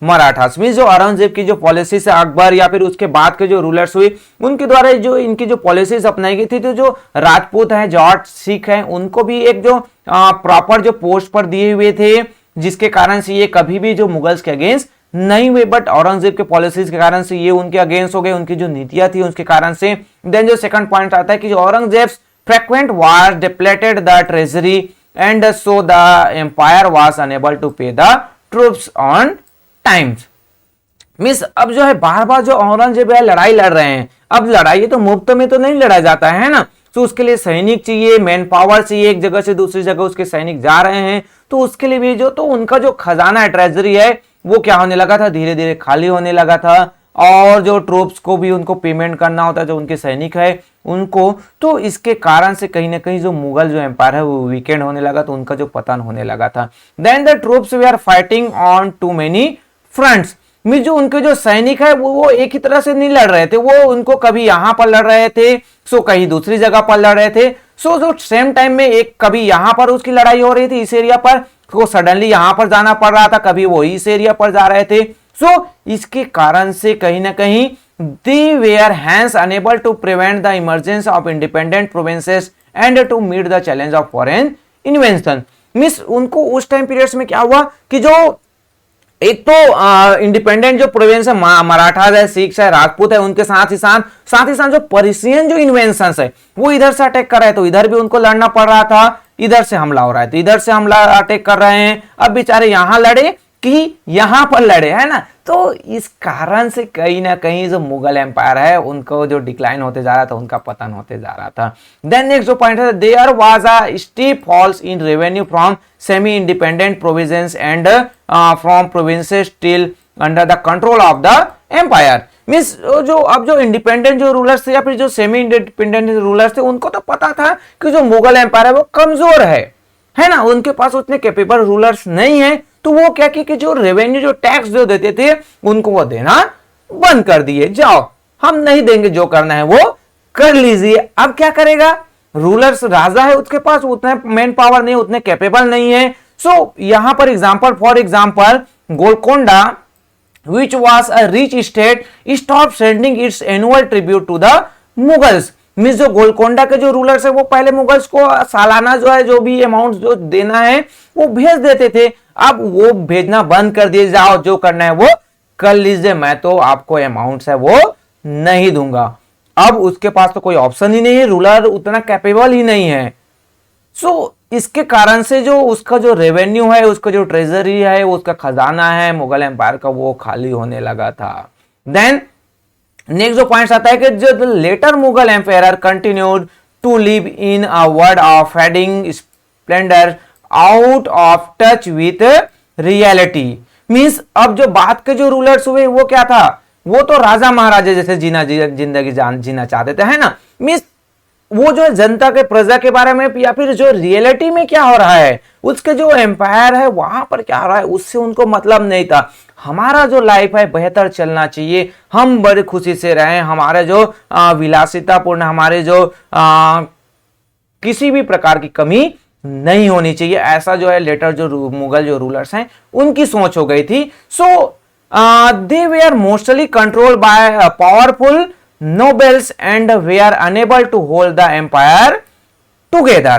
Speaker 1: Marathas. Means जो औरंगजेब की जो पॉलिसीज है, अकबर या फिर उसके बाद के जो रूलर्स हुए उनके द्वारा जो इनकी जो पॉलिसीज अपनाई गई थी, तो जो राजपूत हैं, जाट, सिख हैं, उनको भी एक जो प्रॉपर जो पोस्ट पर दिए हुए थे, जिसके कारण से ये कभी भी जो मुगल्स के अगेंस्ट नहीं हुए। बट औरंगजेब के पॉलिसीज के कारण से ये उनके अगेंस्ट हो गए, उनकी जो नीतियां थी उसके कारण से। देन जो सेकंड पॉइंट आता है कि जो Aurangzeb frequent war depleted the treasury and so the empire was unable to pay the troops on times. Means अब जो है बार बार जो औरंगजेब है लड़ाई लड़ रहे हैं। अब लड़ाई तो मुफ्त में तो नहीं लड़ा जाता है ना, तो उसके लिए सैनिक चाहिए, मैन पावर चाहिए, एक जगह से दूसरी जगह उसके सैनिक जा रहे हैं, तो उसके लिए भी जो तो उनका जो खजाना है, ट्रेजरी है, वो क्या होने लगा था, धीरे धीरे खाली होने लगा था। और जो ट्रूप्स को भी उनको पेमेंट करना होता है, जो उनके सैनिक है उनको, तो इसके कारण से कहीं ना कहीं जो मुगल जो एम्पायर है वो वीकेंड होने लगा, तो उनका जो पतन होने लगा था। Then the troops we are fighting on too many fronts. Mean जो उनके जो सैनिक है वो एक ही तरह से नहीं लड़ रहे थे, वो उनको कभी यहां पर लड़ रहे थे, सो कहीं दूसरी जगह पर लड़ रहे थे। सो जो सेम टाइम में एक कभी यहां पर उसकी लड़ाई हो रही थी इस एरिया पर, तो सडनली यहां पर जाना पड़ रहा था, कभी वो इस एरिया पर जा रहे थे। सो इसके कारण से कहीं ना कहीं they were hence unable to prevent the emergence of independent provinces and to meet the challenge of foreign invasion। Means उनको उस टाइम पीरियड्स में क्या हुआ कि जो एक तो इंडिपेंडेंट जो प्रोविंस है, मराठास है, सिख्स है, राजपूत है, उनके साथ ही साथ जो पर्शियन जो इन्वेंशंस है वो इधर से अटैक कर रहे हैं, तो इधर भी उनको लड़ना पड़ रहा था। इधर से हमला हो रहा है तो इधर से हमला अटैक कर रहे हैं। अब बेचारे यहां लड़े कि यहां पर लड़े, है ना। तो इस कारण से कहीं ना कहीं जो मुगल एम्पायर है उनको जो डिक्लाइन होते जा रहा था, उनका पतन होते जा रहा था। देन नेक्स्ट जो पॉइंट है, there was a steep falls in revenue from semi independent provinces and from provinces still under the control of the empire. Means जो अब जो इंडिपेंडेंट जो रूलर्स थे या फिर जो सेमी इंडिपेंडेंट रूलर्स थे, उनको तो पता था कि जो मुगल एम्पायर है वो कमजोर है ना, उनके पास उतने कैपेबल रूलर्स नहीं है, तो वो क्या कि जो रेवेन्यू जो टैक्स जो देते थे उनको वो देना बंद कर दिए, जाओ हम नहीं देंगे, जो करना है वो कर लीजिए। अब क्या करेगा, रूलर्स, राजा है, उसके पास उतना मैन पावर नहीं, उतने कैपेबल नहीं है। सो यहां पर example, for example Golconda which was a rich state stopped sending its annual tribute to the Mughals. Means जो गोलकोंडा के जो रूलर्स है वो पहले मुगल्स को सालाना जो है जो भी अमाउंट जो देना है वो भेज देते थे, अब वो भेजना बंद कर दिए, जाओ जो करना है वो कर लीजिए, मैं तो आपको अमाउंट्स है वो नहीं दूंगा। अब उसके पास तो कोई ऑप्शन ही नहीं है, रूलर उतना कैपेबल ही नहीं है। सो इसके कारण से जो उसका जो रेवेन्यू है, उसका जो ट्रेजरी है, उसका खजाना है मुगल एम्पायर का, वो खाली होने लगा था। देन नेक्स्ट जो पॉइंट आता है कि जो later Mughal empire continued to live in a world of fading splendour out of touch with reality. Means अब जो बाद के जो रूलर्स हुए वो क्या था, वो तो राजा महाराजा जैसे जिंदगी जीना चाहते थे, है ना। मींस वो जो जनता के, प्रजा के बारे में या फिर जो रियलिटी में क्या हो रहा है, उसके जो एम्पायर है वहां पर क्या हो रहा है उससे उनको मतलब नहीं था। हमारा जो लाइफ है बेहतर चलना चाहिए, हम बड़ी खुशी से रहें, हमारे जो विलासितापूर्ण, हमारे जो किसी भी प्रकार की कमी नहीं होनी चाहिए, ऐसा जो है लेटर जो मुगल जो रूलर्स हैं उनकी सोच हो गई थी। So they were mostly controlled by powerful nobles and were unable to hold the empire together।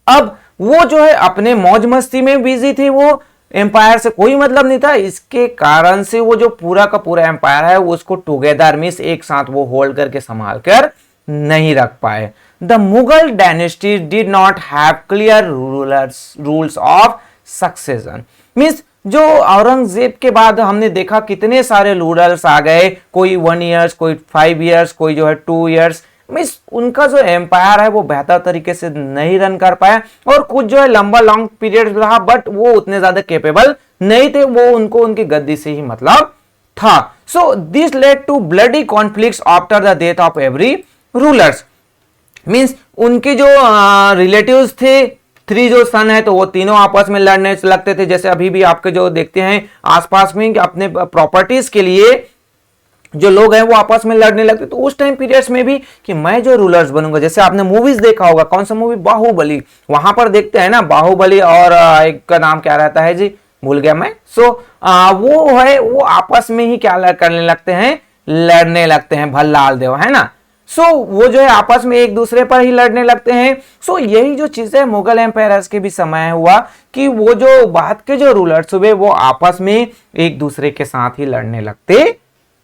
Speaker 1: अब वो जो है अपने मौज मस्ती में बिजी थे, वो एम्पायर से कोई मतलब नहीं था, इसके कारण से वो जो पूरा का पूरा एम्पायर है उसको टुगेदर मींस एक साथ वो होल्ड करके संभाल कर नहीं रख पाए। The Mughal dynasty did not have clear rules of succession. Means जो औरंगजेब के बाद हमने देखा कितने सारे रूलर्स आ गए, कोई 1 ईयर्स, कोई 5 ईयर्स, कोई जो है 2 ईयर्स। मींस उनका जो एम्पायर है वो बेहतर तरीके से नहीं रन कर पाया, और कुछ जो है लंबा लॉन्ग पीरियड रहा बट वो उतने ज्यादा कैपेबल नहीं थे, वो उनको उनकी गद्दी से ही मतलब था। So this led to bloody conflicts after the death of every rulers. Means उनके जो रिलेटिव्स थे, 3 जो सन है तो वो तीनों आपस में लड़ने लगते थे, जैसे अभी भी आपके जो देखते हैं आसपास में कि अपने प्रॉपर्टीज के लिए जो लोग हैं वो आपस में लड़ने लगते। तो उस टाइम पीरियड्स में भी कि मैं जो रूलर्स बनूंगा, जैसे आपने मूवीज देखा होगा, कौन सा मूवी, बाहुबली, वहां पर देखते हैं ना बाहुबली, और एक का नाम क्या रहता है जी, भूल गया मैं। सो वो है वो आपस में ही क्या करने लगते हैं, लड़ने लगते हैं, भल्लाल देव, है ना। सो वो जो है आपस में एक दूसरे पर ही लड़ने लगते हैं। सो यही जो चीज है मुगल एम्पायर्स के भी समय हुआ कि वो जो बाद के जो रूलर्स हुए वो आपस में एक दूसरे के साथ ही लड़ने लगते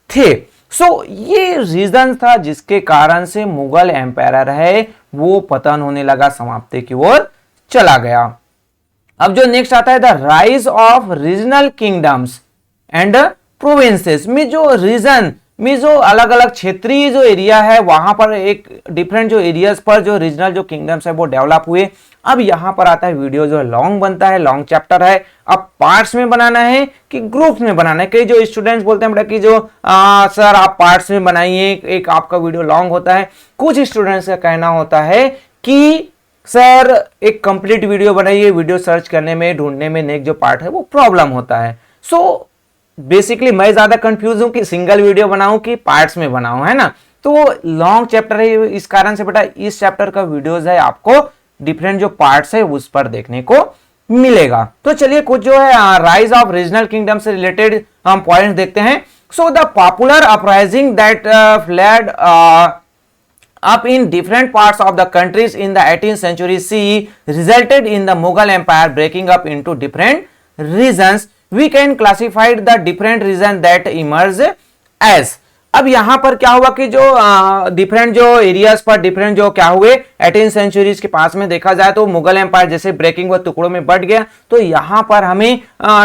Speaker 1: थे। सो ये रीजन था जिसके कारण से मुगल एम्पायर है वो पतन होने लगा, समाप्ति की ओर चला गया। अब जो नेक्स्ट आता है the rise of regional kingdoms and provinces. में जो रीजन में जो अलग अलग क्षेत्रीय जो एरिया है वहां पर एक डिफरेंट जो एरियाज पर जो रीजनल जो किंगडम्स है वो डेवलप हुए। अब यहां पर आता है वीडियो जो लॉन्ग बनता है, लॉन्ग चैप्टर है, अब पार्ट्स में बनाना है कि ग्रुप्स में बनाना है। कई जो स्टूडेंट्स बोलते हैं बेटा कि जो सर आप पार्ट्स में बनाइए, एक आपका वीडियो लॉन्ग होता है। कुछ स्टूडेंट्स का कहना होता है कि सर एक कंप्लीट वीडियो बनाइए, वीडियो सर्च करने में, ढूंढने में नेक्स्ट जो पार्ट है वो प्रॉब्लम होता है। सो बेसिकली मैं ज्यादा कंफ्यूज हूं कि सिंगल वीडियो बनाऊं कि पार्ट्स में बनाऊं, है ना। तो लॉन्ग चैप्टर है, इस कारण से बेटा इस चैप्टर का वीडियोस है आपको डिफरेंट जो पार्ट्स है उस पर देखने को मिलेगा। तो चलिए कुछ जो है राइज ऑफ रीजनल किंगडम से रिलेटेड हम पॉइंट्स देखते हैं। So the popular uprising that fled up in different parts of the countries in the 18th century CE resulted in the Mughal Empire breaking up into different regions. We can classify the different regions that emerged as। अब यहां पर क्या हुआ कि जो different जो areas पर different जो क्या हुए 18 सेंचुरीज के पास में देखा जाए तो मुगल एम्पायर जैसे ब्रेकिंग हुआ, टुकड़ों में बढ़ गया। तो यहां पर हमें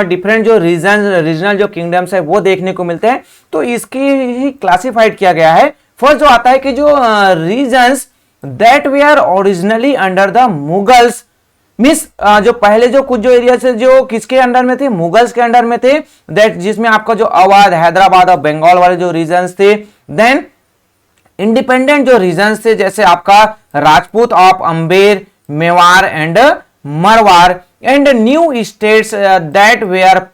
Speaker 1: डिफरेंट जो रीजनल जो किंगडम्स है वो देखने को मिलते हैं। तो इसकी ही क्लासिफाइड किया गया है। फर्स्ट जो आता है कि जो regions that were originally under the Mughals, means जो पहले जो कुछ जो एरिया से जो किसके अंडर में थे, मुगल्स के अंडर में थे, दैट जिसमें आपका जो अवध, हैदराबाद और बंगाल वाले जो रीजन्स थे। देन इंडिपेंडेंट जो रीजन्स थे जैसे आपका Rajput of Amber, Mewar and Marwar. and new states that were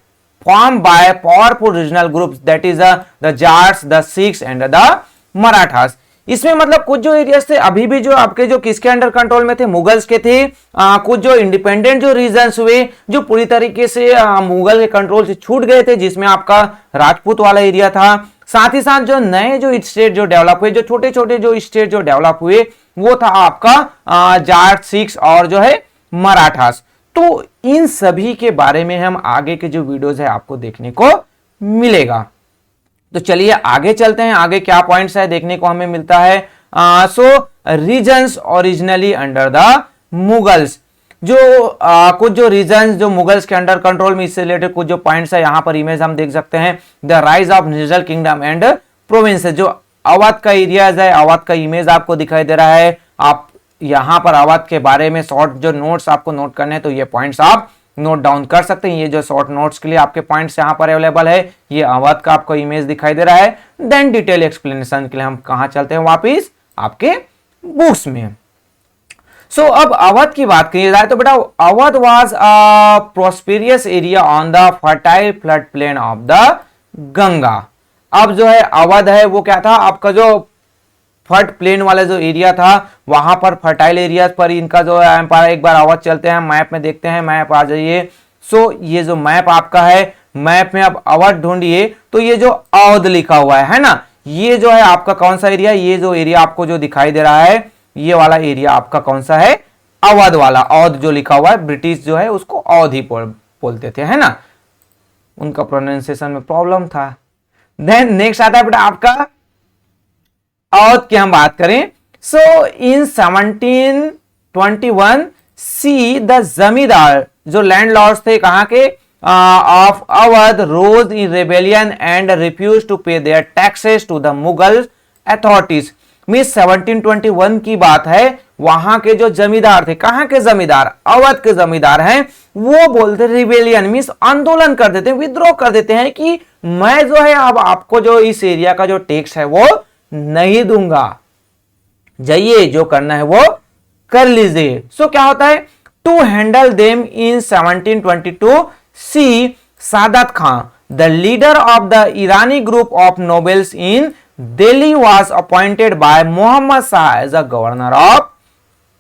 Speaker 1: formed by powerful regional groups, that is the Jats, the Sikhs and the Marathas. इसमें मतलब कुछ जो एरियाज थे अभी भी जो आपके जो किसके अंडर कंट्रोल में थे, मुगल्स के थे। कुछ जो इंडिपेंडेंट जो रीजन्स हुए जो पूरी तरीके से मुगल के कंट्रोल से छूट गए थे, जिसमें आपका राजपूत वाला एरिया था। साथ ही साथ जो नए जो स्टेट जो डेवलप हुए, जो छोटे छोटे जो स्टेट जो डेवलप हुए, वो था आपका जाट, सिख्स और जो है मराठास। तो इन सभी के बारे में हम आगे के जो वीडियोज है आपको देखने को मिलेगा। तो चलिए आगे चलते हैं, आगे क्या पॉइंट्स है देखने को हमें मिलता है। So regions originally under the Mughals, जो कुछ जो रीजन्स जो मुगल्स के अंडर कंट्रोल में, इससे रिलेटेड कुछ जो पॉइंट्स है यहाँ पर इमेज हम देख सकते हैं। The rise of Nissl kingdom and province, जो अवध का एरियाज है, अवध का इमेज आपको दिखाई दे रहा है। आप यहाँ पर अवध के बारे में शॉर्ट जो नोट्स आपको नोट करने हैं तो ये पॉइंट्स आप नोट डाउन कर सकते हैं। ये जो शॉर्ट नोट्स के लिए आपके पॉइंट्स यहाँ पर अवेलेबल है, ये अवध का आपको इमेज दिखाई दे रहा है। देन डिटेल एक्सप्लेनेशन के लिए हम कहाँ चलते हैं, वापिस आपके बुक्स में। सो अब अवध की बात की जाए तो बेटा Awadh was a prosperous area on the fertile flood plain of the Ganga. अब जो है अवध है वो क्या था, आपका जो फ्लड प्लेन वाला जो एरिया था, वहां पर फर्टाइल एरिया पर इनका जो एम्पायर, एक बार अवध चलते हैं, मैप में देखते हैं, मैप आ जाइए। सो ये जो मैप आपका है, मैप में अब अवध ढूंढिए तो ये जो अवध लिखा हुआ है ना, ये जो है आपका कौन सा एरिया, ये जो एरिया आपको जो दिखाई दे रहा है, ये वाला एरिया आपका कौन सा है, अवध वाला। अवध जो लिखा हुआ है, ब्रिटिश जो है उसको अवध ही बोलते थे, है ना, उनका प्रोनाउंसिएशन में प्रॉब्लम था। देन नेक्स्ट आता है बेटा आपका अवध की हम बात करें। सो इन 1721 सी द जमींदार जो लैंडलॉर्ड्स थे कहां के, of Awadh rose in rebellion and refuse to pay their taxes to the Mughal authorities. Means 1721 की बात है, वहां के जो जमींदार थे, कहां के जमींदार, अवध के जमींदार हैं, वो बोलते रिबेलियन मींस आंदोलन कर देते हैं, विद्रोह कर देते हैं कि मैं जो है अब आपको जो इस एरिया का जो टैक्स है वो नहीं दूंगा, जाइए जो करना है वो कर लीजिए। सो क्या होता है, to handle them in 1722 C Saadat Khan the leader of the Irani group of nobles in Delhi was appointed by Mohammad Shah as a governor of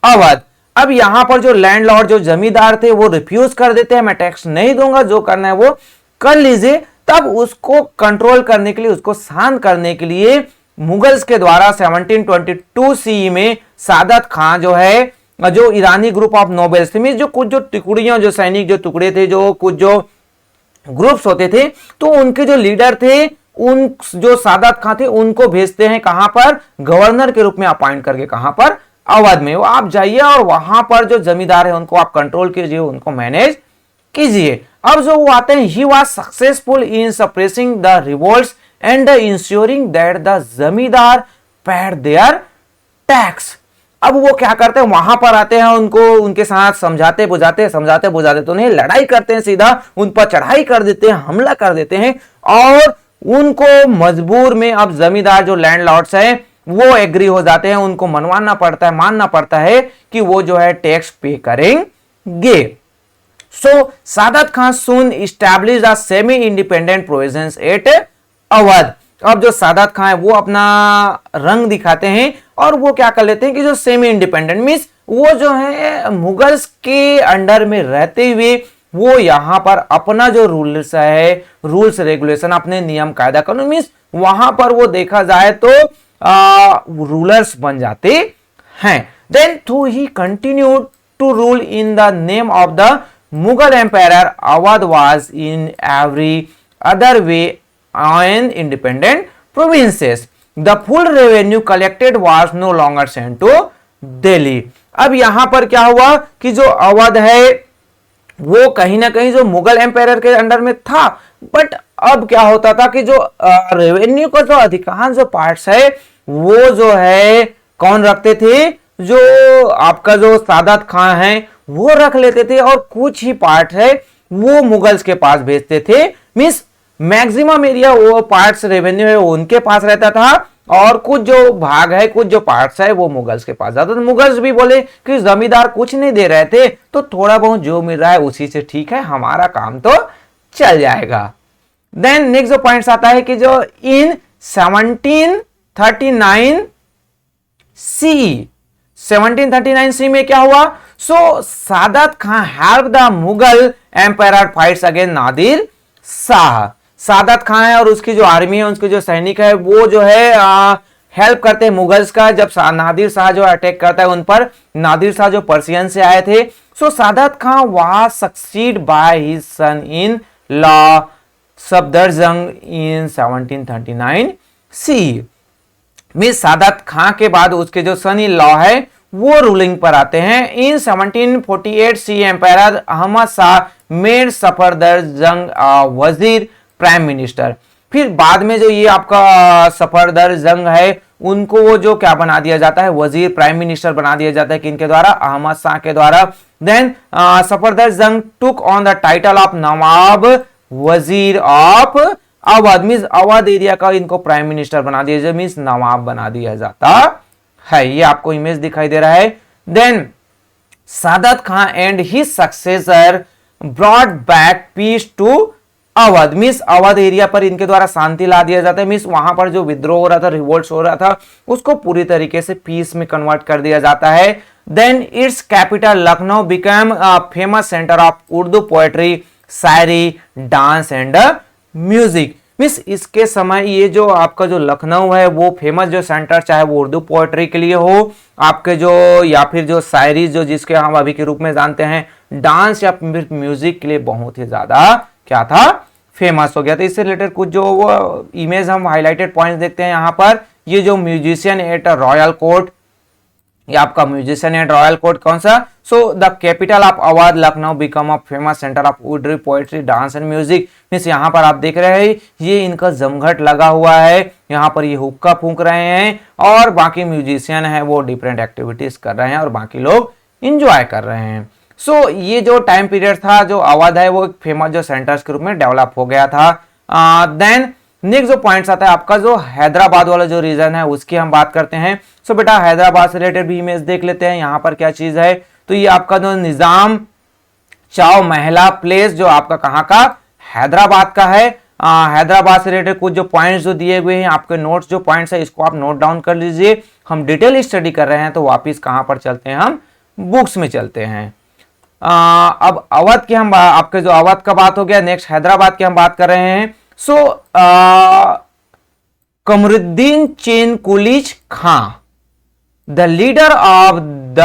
Speaker 1: Awadh. अब यहां पर जो लैंडलॉर्ड जो जमींदार थे वो रिफ्यूज कर देते हैं, मैं टैक्स नहीं दूंगा, जो करना है वो कर लीजिए। तब उसको कंट्रोल करने के लिए, उसको शांत करने के लिए मुगल्स के द्वारा 1722 सी में सादत खान जो है, जो ईरानी ग्रुप ऑफ नोबेल्स थे, जो कुछ जो टुकड़ियां, जो सैनिक जो टुकड़े थे, जो कुछ जो ग्रुप्स होते थे, तो उनके जो लीडर थे, उन जो सादत खान थे, उनको भेजते हैं कहां पर, गवर्नर के रूप में अपॉइंट करके, कहां पर, अवध में। वो आप जाइए और वहां पर जो जमींदार है उनको आप कंट्रोल कीजिए, उनको मैनेज कीजिए। अब जो वो आते हैं, he was successful in suppressing the revolts and ensuring that the जमींदार पेड देयर टैक्स। अब वो क्या करते हैं, वहां पर आते हैं, उनको उनके साथ समझाते बुझाते तो नहीं, लड़ाई करते हैं, सीधा उन पर चढ़ाई कर देते हैं, हमला कर देते हैं और उनको मजबूर में अब जमींदार जो लैंडलॉर्ड्स हैं वो एग्री हो जाते हैं, उनको मनवाना पड़ता है, मानना पड़ता है कि वो जो है टैक्स पे करेंगे। So Saadat Khan soon establish the semi independent province at Awadh. अब जो सादत खान है वो अपना रंग दिखाते हैं और वो क्या कर लेते हैं कि जो सेमी इंडिपेंडेंट मींस वो जो है मुगल्स के अंडर में रहते हुए वो यहां पर अपना जो रूल्स है, रूल्स रेगुलेशन, अपने नियम कायदा कानून मींस वहां पर वो देखा जाए तो रूलर्स बन जाते हैं। Then through he continued to rule in the name of the Mughal empire. Awadh was in every other way an independent provinces. The full revenue collected was no longer sent to Delhi. अब यहां पर क्या हुआ कि जो अवध है वो कहीं ना कहीं जो मुगल एम्पायर के अंडर में था, बट अब क्या होता था कि जो रेवेन्यू का जो अधिकांश जो पार्ट्स है वो जो है कौन रखते थे, जो आपका जो सादत खान है वो रख लेते थे और कुछ ही पार्ट है वो मुगल्स के पास भेजते थे। मींस मैक्सिमम एरिया वो पार्ट्स रेवेन्यू है वो उनके पास रहता था और कुछ जो भाग है, कुछ जो पार्ट्स है वो मुगल्स के पास जाता। तो मुगल्स भी बोले कि जमींदार कुछ नहीं दे रहे थे, तो थोड़ा बहुत जो मिल रहा है उसी से ठीक है, हमारा काम तो चल जाएगा। देन नेक्स्ट जो पॉइंट्स आता है कि जो इन 1739 सी 1739 सी में क्या हुआ? Saadat Khan help the Mughal empire fights against Nadir Shah. Saadat Khan है और उसकी जो आर्मी है, उसके जो सैनिक है, वो जो है हेल्प करते हैं मुगल्स का जब नादिर शाह जो अटैक करता है उन पर। नादिर शाह जो पर्सियन से आए थे। Saadat Khan was succeed by his son in law Safdarjung in 1739 C. मिस सादत खान के बाद उसके जो सन इन लॉ है वो रूलिंग पर आते हैं। इन 1748 सी एम्पायर अहमद शाह मेड सफदरजंग वजीर प्राइम मिनिस्टर। फिर बाद में जो ये आपका सफदरजंग है उनको वो जो क्या बना दिया जाता है, वजीर प्राइम मिनिस्टर बना दिया जाता है, किनके द्वारा? अहमद शाह के द्वारा। Then Safdarjung took on the title of Nawab Wazir of Awadh. Means Awadh area का इनको प्राइम मिनिस्टर बना दिया जाता, मीन्स नवाब बना दिया जाता है। ये आपको इमेज दिखाई दे रहा है। Then Saadat Khan and his successor brought back peace to Awadh. Means Awadh area पर इनके द्वारा शांति ला दिया जाता है। मीन्स वहां पर जो विद्रोह हो रहा था, रिवोल्ट हो रहा था, उसको पूरी तरीके से पीस में कन्वर्ट कर दिया जाता है। Then its capital Lucknow become famous centre of Urdu poetry, shayari, dance and music. Means इसके समय ये जो आपका जो लखनऊ है वो फेमस जो सेंटर, चाहे वो उर्दू पोएट्री के लिए हो, आपके जो या फिर जो शायरी जो जिसके हम अभी के रूप में जानते हैं, डांस या फिर म्यूजिक के लिए बहुत ही ज्यादा क्या था, फेमस हो गया। तो इससे रिलेटेड कुछ जो इमेज हम हाईलाइटेड पॉइंट्स देखते हैं यहाँ पर। ये जो म्यूजिशियन एट रॉयल कोर्ट, ये आपका म्यूजिशियन एट रॉयल कोर्ट कौन सा? The capital of Awadh Lucknow become a famous centre of Urdu poetry, dance and music. Means यहाँ पर आप देख रहे हैं ये इनका जमघट लगा हुआ है, यहाँ पर ये हुक्का फूंक रहे हैं और बाकी म्यूजिशियन है वो डिफरेंट एक्टिविटीज कर रहे हैं और बाकी लोग इंजॉय कर रहे हैं। ये जो टाइम पीरियड था, जो अवध है वो एक फेमस जो सेंटर्स के रूप में डेवलप हो गया था। देन नेक्स्ट जो पॉइंट्स आता है आपका जो हैदराबाद वाला जो रीजन है उसकी हम बात करते हैं। बेटा हैदराबाद से रिलेटेड भी इमेज देख लेते हैं। यहाँ पर क्या चीज है, तो ये आपका जो निजाम चाव महिला प्लेस जो आपका कहाँ का, हैदराबाद का है। हैदराबाद से रिलेटेड कुछ जो पॉइंट्स जो दिए हुए हैं आपके नोट्स जो पॉइंट्स है इसको आप नोट डाउन कर लीजिए। हम डिटेल स्टडी कर रहे हैं तो वापिस कहाँ पर चलते हैं, हम बुक्स में चलते हैं। अब अवध की हम आपके जो अवध का बात हो गया, नेक्स्ट हैदराबाद की हम बात कर रहे हैं। Qamaruddin Chin Qilich Khan, the leader of the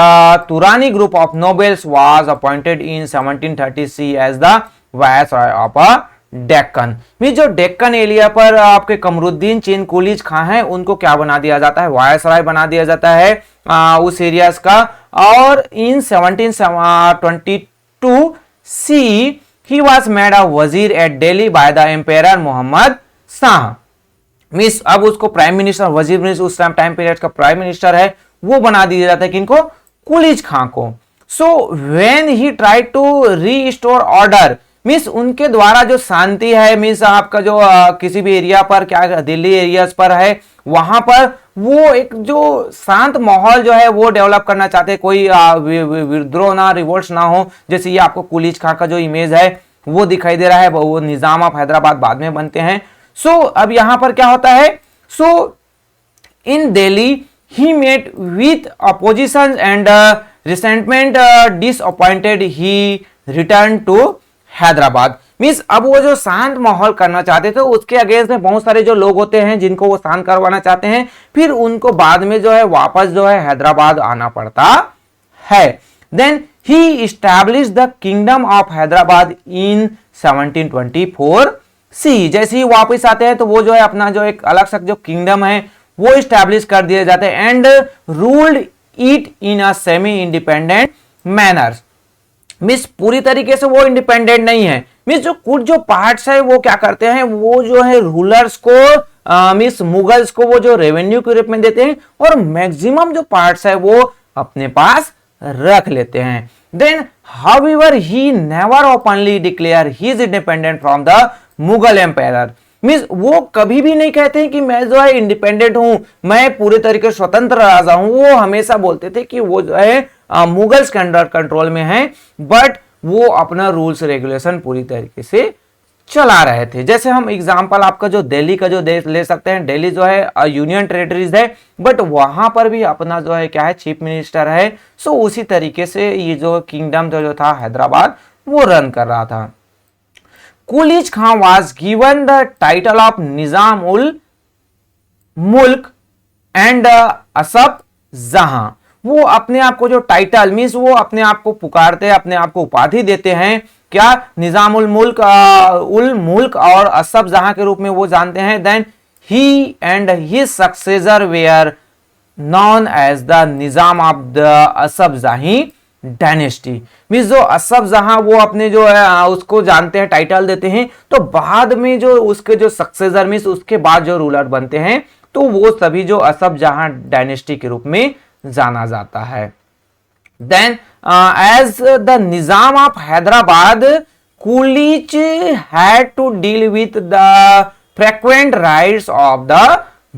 Speaker 1: Turani group of nobles, was appointed in 1730 as the viceroy of Deccan. Mean जो डेक्कन एरिया पर आपके कमरुद्दीन चेन कुलीज खां हैं उनको क्या बना दिया जाता है, वायसराय बना दिया जाता है उस एरियाज का। और in 1722 C he was made a wazir at Delhi by the empire Mohammad Shah. Means अब उसको प्राइम मिनिस्टर, वजीर मीन्स उस टाइम पीरियड का प्राइम मिनिस्टर है वो बना दिया जाता है किनको, कुलीज खां को। When he try to restore order, means उनके द्वारा जो शांति है, मीन्स आपका जो किसी भी एरिया पर क्या दिल्ली एरियाज पर है वहां पर वो एक जो शांत माहौल जो है वो डेवलप करना चाहते हैं, कोई विद्रोह ना, रिवोल्ट्स ना हो। जैसे ये आपको कुलीज खां का जो इमेज है वो दिखाई दे रहा है, वो निजाम ऑफ हैदराबाद बाद में बनते हैं। अब यहां पर क्या होता है, in Delhi he met with opposition and resentment disappointed he return to Hyderabad. Means अब वो जो शांत माहौल करना चाहते थे उसके अगेंस्ट में बहुत सारे जो लोग होते हैं जिनको वो शांत करवाना चाहते हैं, फिर उनको बाद में जो है वापस जो है हैदराबाद आना पड़ता है। Then he establish the kingdom of Hyderabad in 1724 C. जैसे ही वापस आते हैं तो वो जो है अपना जो एक अलग सा जो किंगडम है वो इस्टेब्लिश कर दिए जाते हैं and ruled it in a semi independent manner. Means पूरी तरीके से वो इंडिपेंडेंट नहीं है। मीन्स जो कुछ जो पार्ट्स है वो क्या करते हैं, वो जो है रूलर्स को मीन्स मुगल्स को वो जो रेवेन्यू के रूप में देते हैं और मैक्सिमम जो पार्ट्स है वो अपने पास रख लेते हैं। Then however he never openly declare he is independent from the Mughal empire. Means वो कभी भी नहीं कहते हैं कि मैं जो है इंडिपेंडेंट हूं, मैं पूरे तरीके से स्वतंत्र राजा हूं। वो हमेशा बोलते थे कि वो जो है मुगल्स के अंडर कंट्रोल में है, बट वो अपना रूल्स रेगुलेशन पूरी तरीके से चला रहे थे। जैसे हम एग्जांपल आपका जो दिल्ली का जो देश ले सकते हैं, दिल्ली जो है यूनियन टेरिटरीज है, बट वहां पर भी अपना जो है क्या है, चीफ मिनिस्टर है। सो उसी तरीके से ये जो किंगडम जो था हैदराबाद, वो रन कर रहा था। Qilich Khan was given the title of Nizam ul Mulk and Asaf जहां। वो अपने आप को जो टाइटल मीन्स वो अपने आप को पुकारते हैं, अपने आप को उपाधि देते हैं, क्या, निजाम उल मुल्क और असफ जहां के रूप में वो जानते हैं। Then he and his successor were known as the Nizam of the Asaf Jahi dynasty. Means जो असफ जहां वो अपने जो है उसको जानते हैं, टाइटल देते हैं, तो बाद में जो उसके जो सक्सेसर मीन्स उसके बाद जो रूलर बनते हैं, तो वो सभी जो असफ जहां डायनेस्टी के रूप में जाना जाता है। Then, as the Nizam of Hyderabad, Coolidge had to deal with the frequent raids of the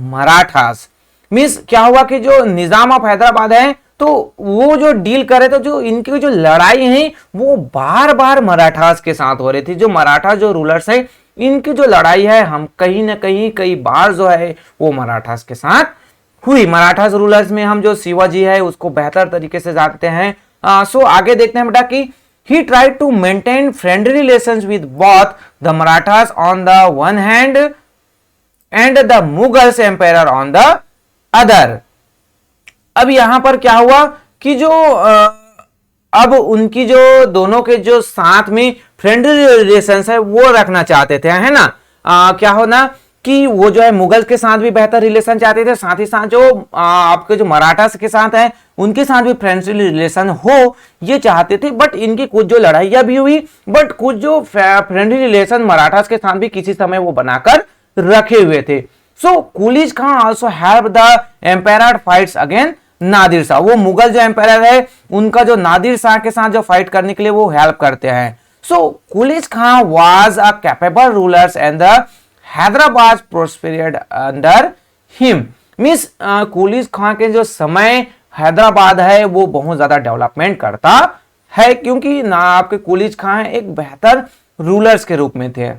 Speaker 1: Marathas. Means क्या हुआ कि जो निजाम ऑफ हैदराबाद है, तो वो जो डील करे, तो जो इनकी जो लड़ाई है वो बार बार मराठास के साथ हो रही थी। जो मराठा जो रूलर्स है, इनकी जो लड़ाई है हम कहीं ना कहीं कई बार जो है वो मराठास के साथ हुई। मराठास रूलर्स में हम जो शिवाजी है उसको बेहतर तरीके से जानते हैं। सो आगे देखते हैं बेटा कि he tried to maintain friendly relations with both the Marathas on the one hand and the Mughals emperor on the other। अब यहां पर क्या हुआ कि जो अब उनकी जो दोनों के जो साथ में फ्रेंडली रिलेशंस है वो रखना चाहते थे, है ना। क्या होना कि वो जो है मुगल के साथ भी बेहतर रिलेशन चाहते थे, साथ ही साथ जो आपके जो मराठास के साथ है उनके साथ भी फ्रेंडली रिलेशन हो, ये चाहते थे। बट इनकी कुछ जो लड़ाइयां भी हुई, बट कुछ जो फ्रेंडली रिलेशन मराठास के साथ भी किसी समय वो बनाकर रखे हुए थे। So Qilich Khan also help the empire fights again Nadir Shah. वो मुगल जो एम्पायर है उनका जो नादिर शाह के साथ जो फाइट करने के लिए वो हेल्प करते हैं। So Qilich Khan was a capable rulers and the Hyderabad prospered under him. Means Qilich Khan के जो समय हैदराबाद है वो बहुत ज्यादा डेवलपमेंट करता है, क्योंकि ना आपके कुलीज खान एक बेहतर रूलर्स के रूप में थे।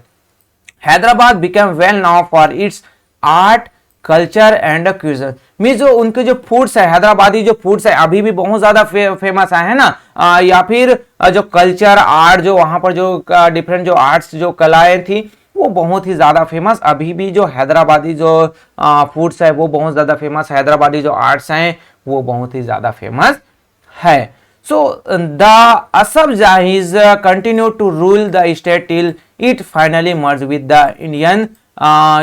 Speaker 1: Hyderabad became well now for its art, culture and cuisine. Means जो उनके जो फूड्स है, हैदराबादी जो फूड्स है अभी भी बहुत ज्यादा फेमस है ना। या फिर जो कल्चर आर्ट, जो वहां पर जो डिफरेंट जो आर्ट्स जो कलाएं थी वो बहुत ही ज्यादा फेमस। अभी भी जो हैदराबादी जो फूड्स है वो बहुत ज्यादा फेमस, हैदराबादी जो आर्ट्स हैं वो बहुत ही ज्यादा फेमस है। So the Asaf Jahis continue to rule the state till it finally merge with the Indian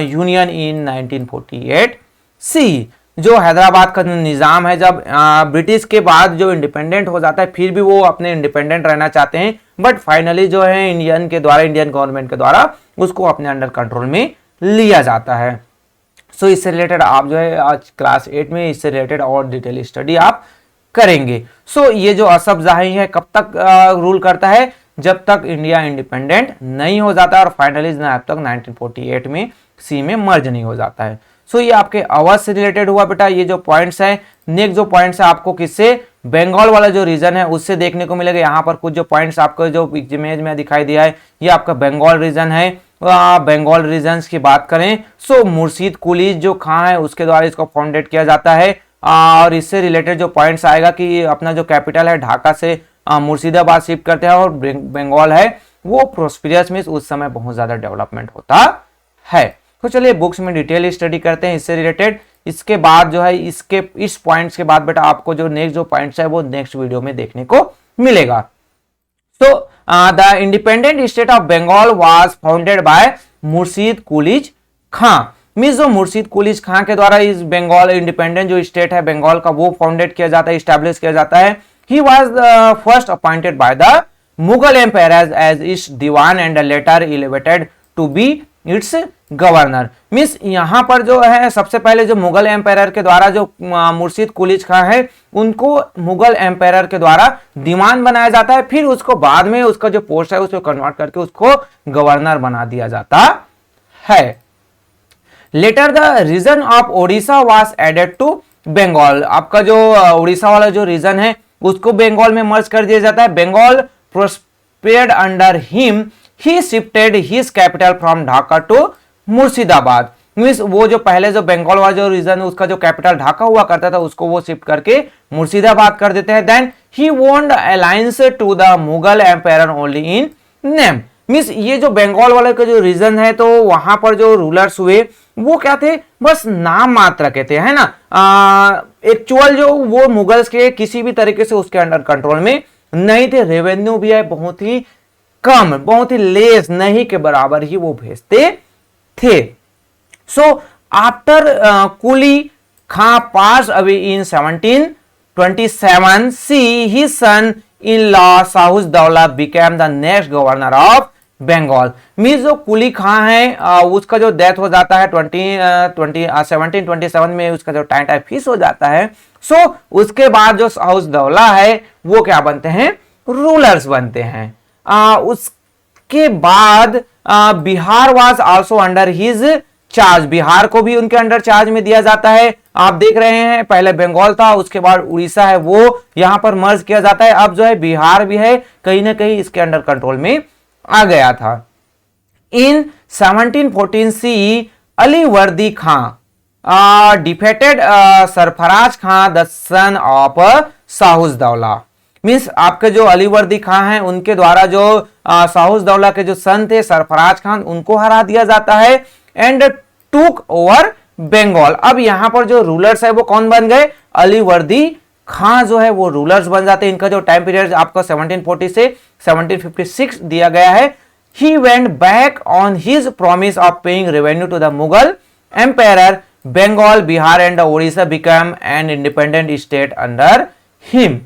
Speaker 1: union in 1948 C. जो हैदराबाद का निजाम है, जब ब्रिटिश के बाद जो इंडिपेंडेंट हो जाता है, फिर भी वो अपने इंडिपेंडेंट रहना चाहते हैं, बट फाइनली जो है इंडियन गवर्नमेंट के द्वारा उसको अपने अंडर कंट्रोल में लिया जाता है। सो इससे रिलेटेड आप जो है आज क्लास 8 में इससे रिलेटेड और डिटेल स्टडी आप करेंगे। सो ये जो असफ जाही है कब तक रूल करता है, जब तक इंडिया इंडिपेंडेंट नहीं हो जाता, और फाइनली अब तक 1948 में सी में मर्ज नहीं हो जाता है। सो ये आपके अवध से रिलेटेड हुआ बेटा। ये जो पॉइंट्स है, नेक्स्ट जो पॉइंट्स है आपको किससे, बंगाल वाला जो रीजन है उससे देखने को मिलेगा। यहाँ पर कुछ जो पॉइंट्स आपको जो इमेज में दिखाई दिया है ये आपका बंगाल रीजन है। बंगाल रीजन्स की बात करें, सो मुर्शीद कुलीज जो खां है उसके द्वारा इसको फाउंडेड किया जाता है। और इससे रिलेटेड जो पॉइंट्स आएगा कि अपना जो कैपिटल है ढाका से मुर्शिदाबाद शिफ्ट करते हैं, और बंगाल है वो प्रोस्पेरियस में उस समय बहुत ज्यादा डेवलपमेंट होता है। तो चलिए बुक्स में डिटेल स्टडी करते हैं इससे रिलेटेड। इसके बाद जो है इस पॉइंट्स के बाद बेटा आपको जो नेक्स्ट जो पॉइंट्स है वो नेक्स्ट वीडियो में देखने को मिलेगा। So the independent state of Bengal was founded by Murshid Coolidge Khan. Means जो मुर्शीद कुलीज खां के द्वारा इस बंगाल इंडिपेंडेंट जो स्टेट है बंगाल का वो फाउंडेड किया जाता है, स्टैब्लिश किया जाता है। He was first appointed by the Mughal Empire as its diwan and later elevated to be its governor. Means यहाँ पर जो है सबसे पहले जो मुगल एम्पायर के द्वारा जो मुर्शीद कुलीज खां है उनको मुगल एम्पायर के द्वारा दीवान बनाया जाता है, फिर उसको बाद में उसका जो पोस्ट है उसको कन्वर्ट करके उसको गवर्नर बना दिया जाता है। Later the region of Odisha was added to Bengal. आपका जो उड़ीसा वाला जो रीजन है उसको बंगाल में मर्ज कर दिया जाता है। Bengal prospered under him, he shifted his capital from Dhaka to Murshidabad. Means वो जो पहले जो बंगाल वाला जो रीजन उसका जो कैपिटल ढाका हुआ करता था उसको वो शिफ्ट करके मुर्शिदाबाद कर देते हैं। Then he want alliance to the Mughal empire only in name. Means ये जो बंगाल वाले का जो रीजन है तो वहां पर जो रूलर्स हुए वो क्या थे, बस नाम मात्र के थे, है ना। एक्चुअल जो वो मुगल्स के किसी भी तरीके से उसके अंडर कंट्रोल में नहीं थे। रेवेन्यू भी है बहुत ही कम, बहुत ही लेस, नहीं के बराबर ही वो भेजते थे। So after Kuli Khan passed away in 1727, his son-in-law Sahus Daula became the next governor of Bengal। Means जो कुली खां है उसका जो डेथ हो जाता है 1727 में, उसका जो टाइम फिक्स हो जाता है। सो उसके बाद जो साहुस दौला है वो क्या बनते हैं, रूलर्स बनते हैं। उसके बाद Bihar was also under his charge, Bihar को भी उनके अंडर चार्ज में दिया जाता है। आप देख रहे हैं पहले बंगाल था, उसके बाद उड़ीसा है वो यहां पर मर्ज किया जाता है। अब जो है बिहार भी है कहीं ना कहीं इसके अंडर कंट्रोल में आ गया था। In 1714 C Alivardi Khan defeated Sarfaraz Khan the son of Sahus Daula. Means आपके जो अलीवर्दी खां हैं उनके द्वारा जो साहुस दौला के जो सन थे सरफराज खान उनको हरा दिया जाता है एंड टूक ओवर बंगाल। अब यहां पर जो रूलर्स है वो कौन बन गए, अलीवर्दी खां जो है वो रूलर्स बन जाते हैं। इनका जो टाइम पीरियड आपका 1740 से 1756 दिया गया है। He went back on his promise of paying revenue to the Mughal empire. Bengal, Bihar and Odisha become an independent state under him.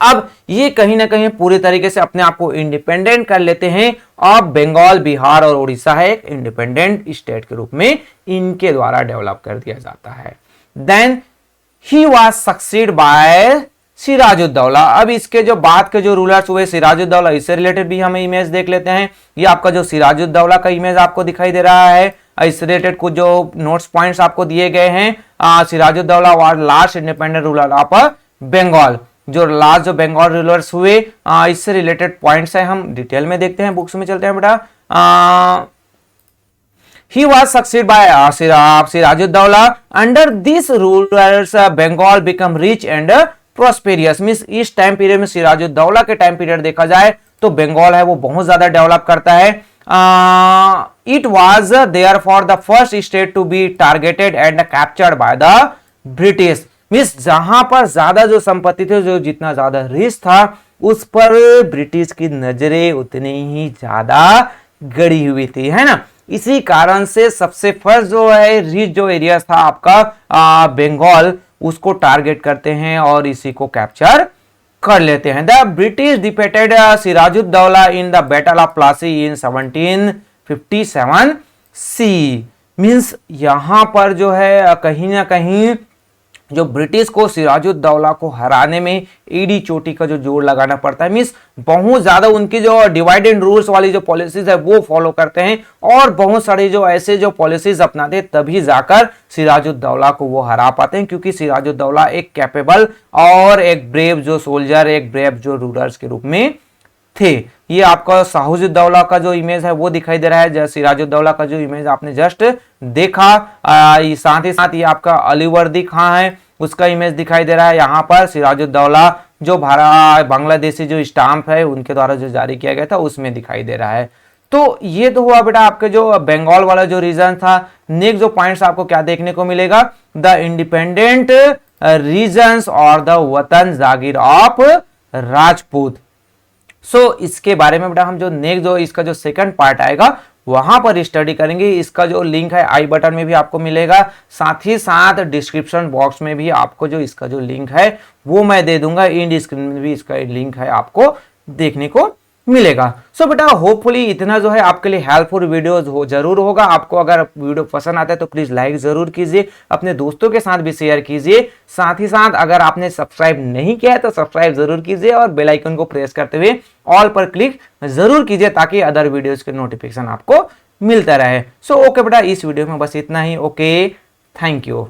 Speaker 1: अब ये कहीं ना कहीं पूरे तरीके से अपने आप को इंडिपेंडेंट कर लेते हैं। अब बंगाल, बिहार और उड़ीसा है एक इंडिपेंडेंट स्टेट के रूप में इनके द्वारा डेवलप कर दिया जाता है। Then he was succeed by Sirajuddaulah. अब इसके जो बाद के जो रूलर्स हुए सिराजुद्दौला, इससे रिलेटेड भी हमें इमेज देख लेते हैं। ये आपका जो सिराजुद्दौला का इमेज आपको दिखाई दे रहा है, इससे रिलेटेड कुछ जो नोट्स पॉइंट्स आपको दिए गए हैं। Sirajuddaulah was last independent ruler of Bengal. जो लास्ट जो बंगाल रूलर्स हुए इससे रिलेटेड पॉइंट्स है, हम डिटेल में देखते हैं, बुक्स में चलते हैं बेटा। He was succeeded by Sirajuddaula. Under this rulers Bengal become rich and prosperous. Means इस टाइम पीरियड में सिराजुद्दौला के टाइम पीरियड देखा जाए तो बंगाल है वो बहुत ज्यादा डेवलप करता है। It was there for the first state to be targeted and captured by the British. Means जहां पर ज्यादा जो संपत्ति थे, जो जितना ज्यादा रिच था उस पर ब्रिटिश की नजरें उतनी ही ज्यादा गड़ी हुई थी, है ना। इसी कारण से सबसे फर्स्ट जो है रिच जो एरिया था आपका बंगाल, उसको टारगेट करते हैं और इसी को कैप्चर कर लेते हैं। The British defeated Sirajuddaulah in the battle of Plassey in 1757 C. Means यहां पर जो है कहीं ना कहीं जो ब्रिटिश को सिराजुद्दौला को हराने में एडी चोटी का जो जोर लगाना पड़ता है। मींस बहुत ज्यादा उनकी जो डिवाइड एंड रूल्स वाली जो पॉलिसीज है वो फॉलो करते हैं और बहुत सारे जो ऐसे जो पॉलिसीज अपनाते हैं तभी जाकर सिराजुद्दौला को वो हरा पाते हैं, क्योंकि सिराजुद्दौला एक कैपेबल और एक ब्रेव जो सोल्जर, एक ब्रेव जो रूलर्स के रूप में थे। ये आपका साहुजुद्दौला का जो इमेज है वो दिखाई दे रहा है, सिराजुद्दौला का जो इमेज आपने जस्ट देखा। साथ ही साथ ये आपका अलीवर्दी खां है उसका इमेज दिखाई दे रहा है। यहाँ पर सिराजुद्दौला जो बांग्लादेशी जो स्टाम्प है उनके द्वारा जो जारी किया गया था उसमें दिखाई दे रहा है। तो ये तो हुआ बेटा आपके जो बंगाल वाला जो रीजन था। नेक्स्ट जो पॉइंट्स आपको क्या देखने को मिलेगा, द इंडिपेंडेंट रीजन्स और द वतन जागीर ऑफ राजपूत। इसके बारे में बेटा हम जो नेक्स्ट जो इसका जो सेकंड पार्ट आएगा वहां पर स्टडी करेंगे। इसका जो लिंक है आई बटन में भी आपको मिलेगा, साथ ही साथ डिस्क्रिप्शन बॉक्स में भी आपको जो इसका जो लिंक है वो मैं दे दूंगा। इन स्क्रीन में भी इसका लिंक है आपको देखने को मिलेगा। बेटा होपफुली इतना जो है आपके लिए हेल्पफुल वीडियो जरूर होगा। आपको अगर वीडियो पसंद आता है तो प्लीज लाइक जरूर कीजिए, अपने दोस्तों के साथ भी शेयर कीजिए। साथ ही साथ अगर आपने सब्सक्राइब नहीं किया है तो सब्सक्राइब जरूर कीजिए और बेल आइकन को प्रेस करते हुए ऑल पर क्लिक जरूर कीजिए ताकि अदर वीडियोस के नोटिफिकेशन आपको मिलता रहे। सो ओके बेटा, इस वीडियो में बस इतना ही। Okay, thank you.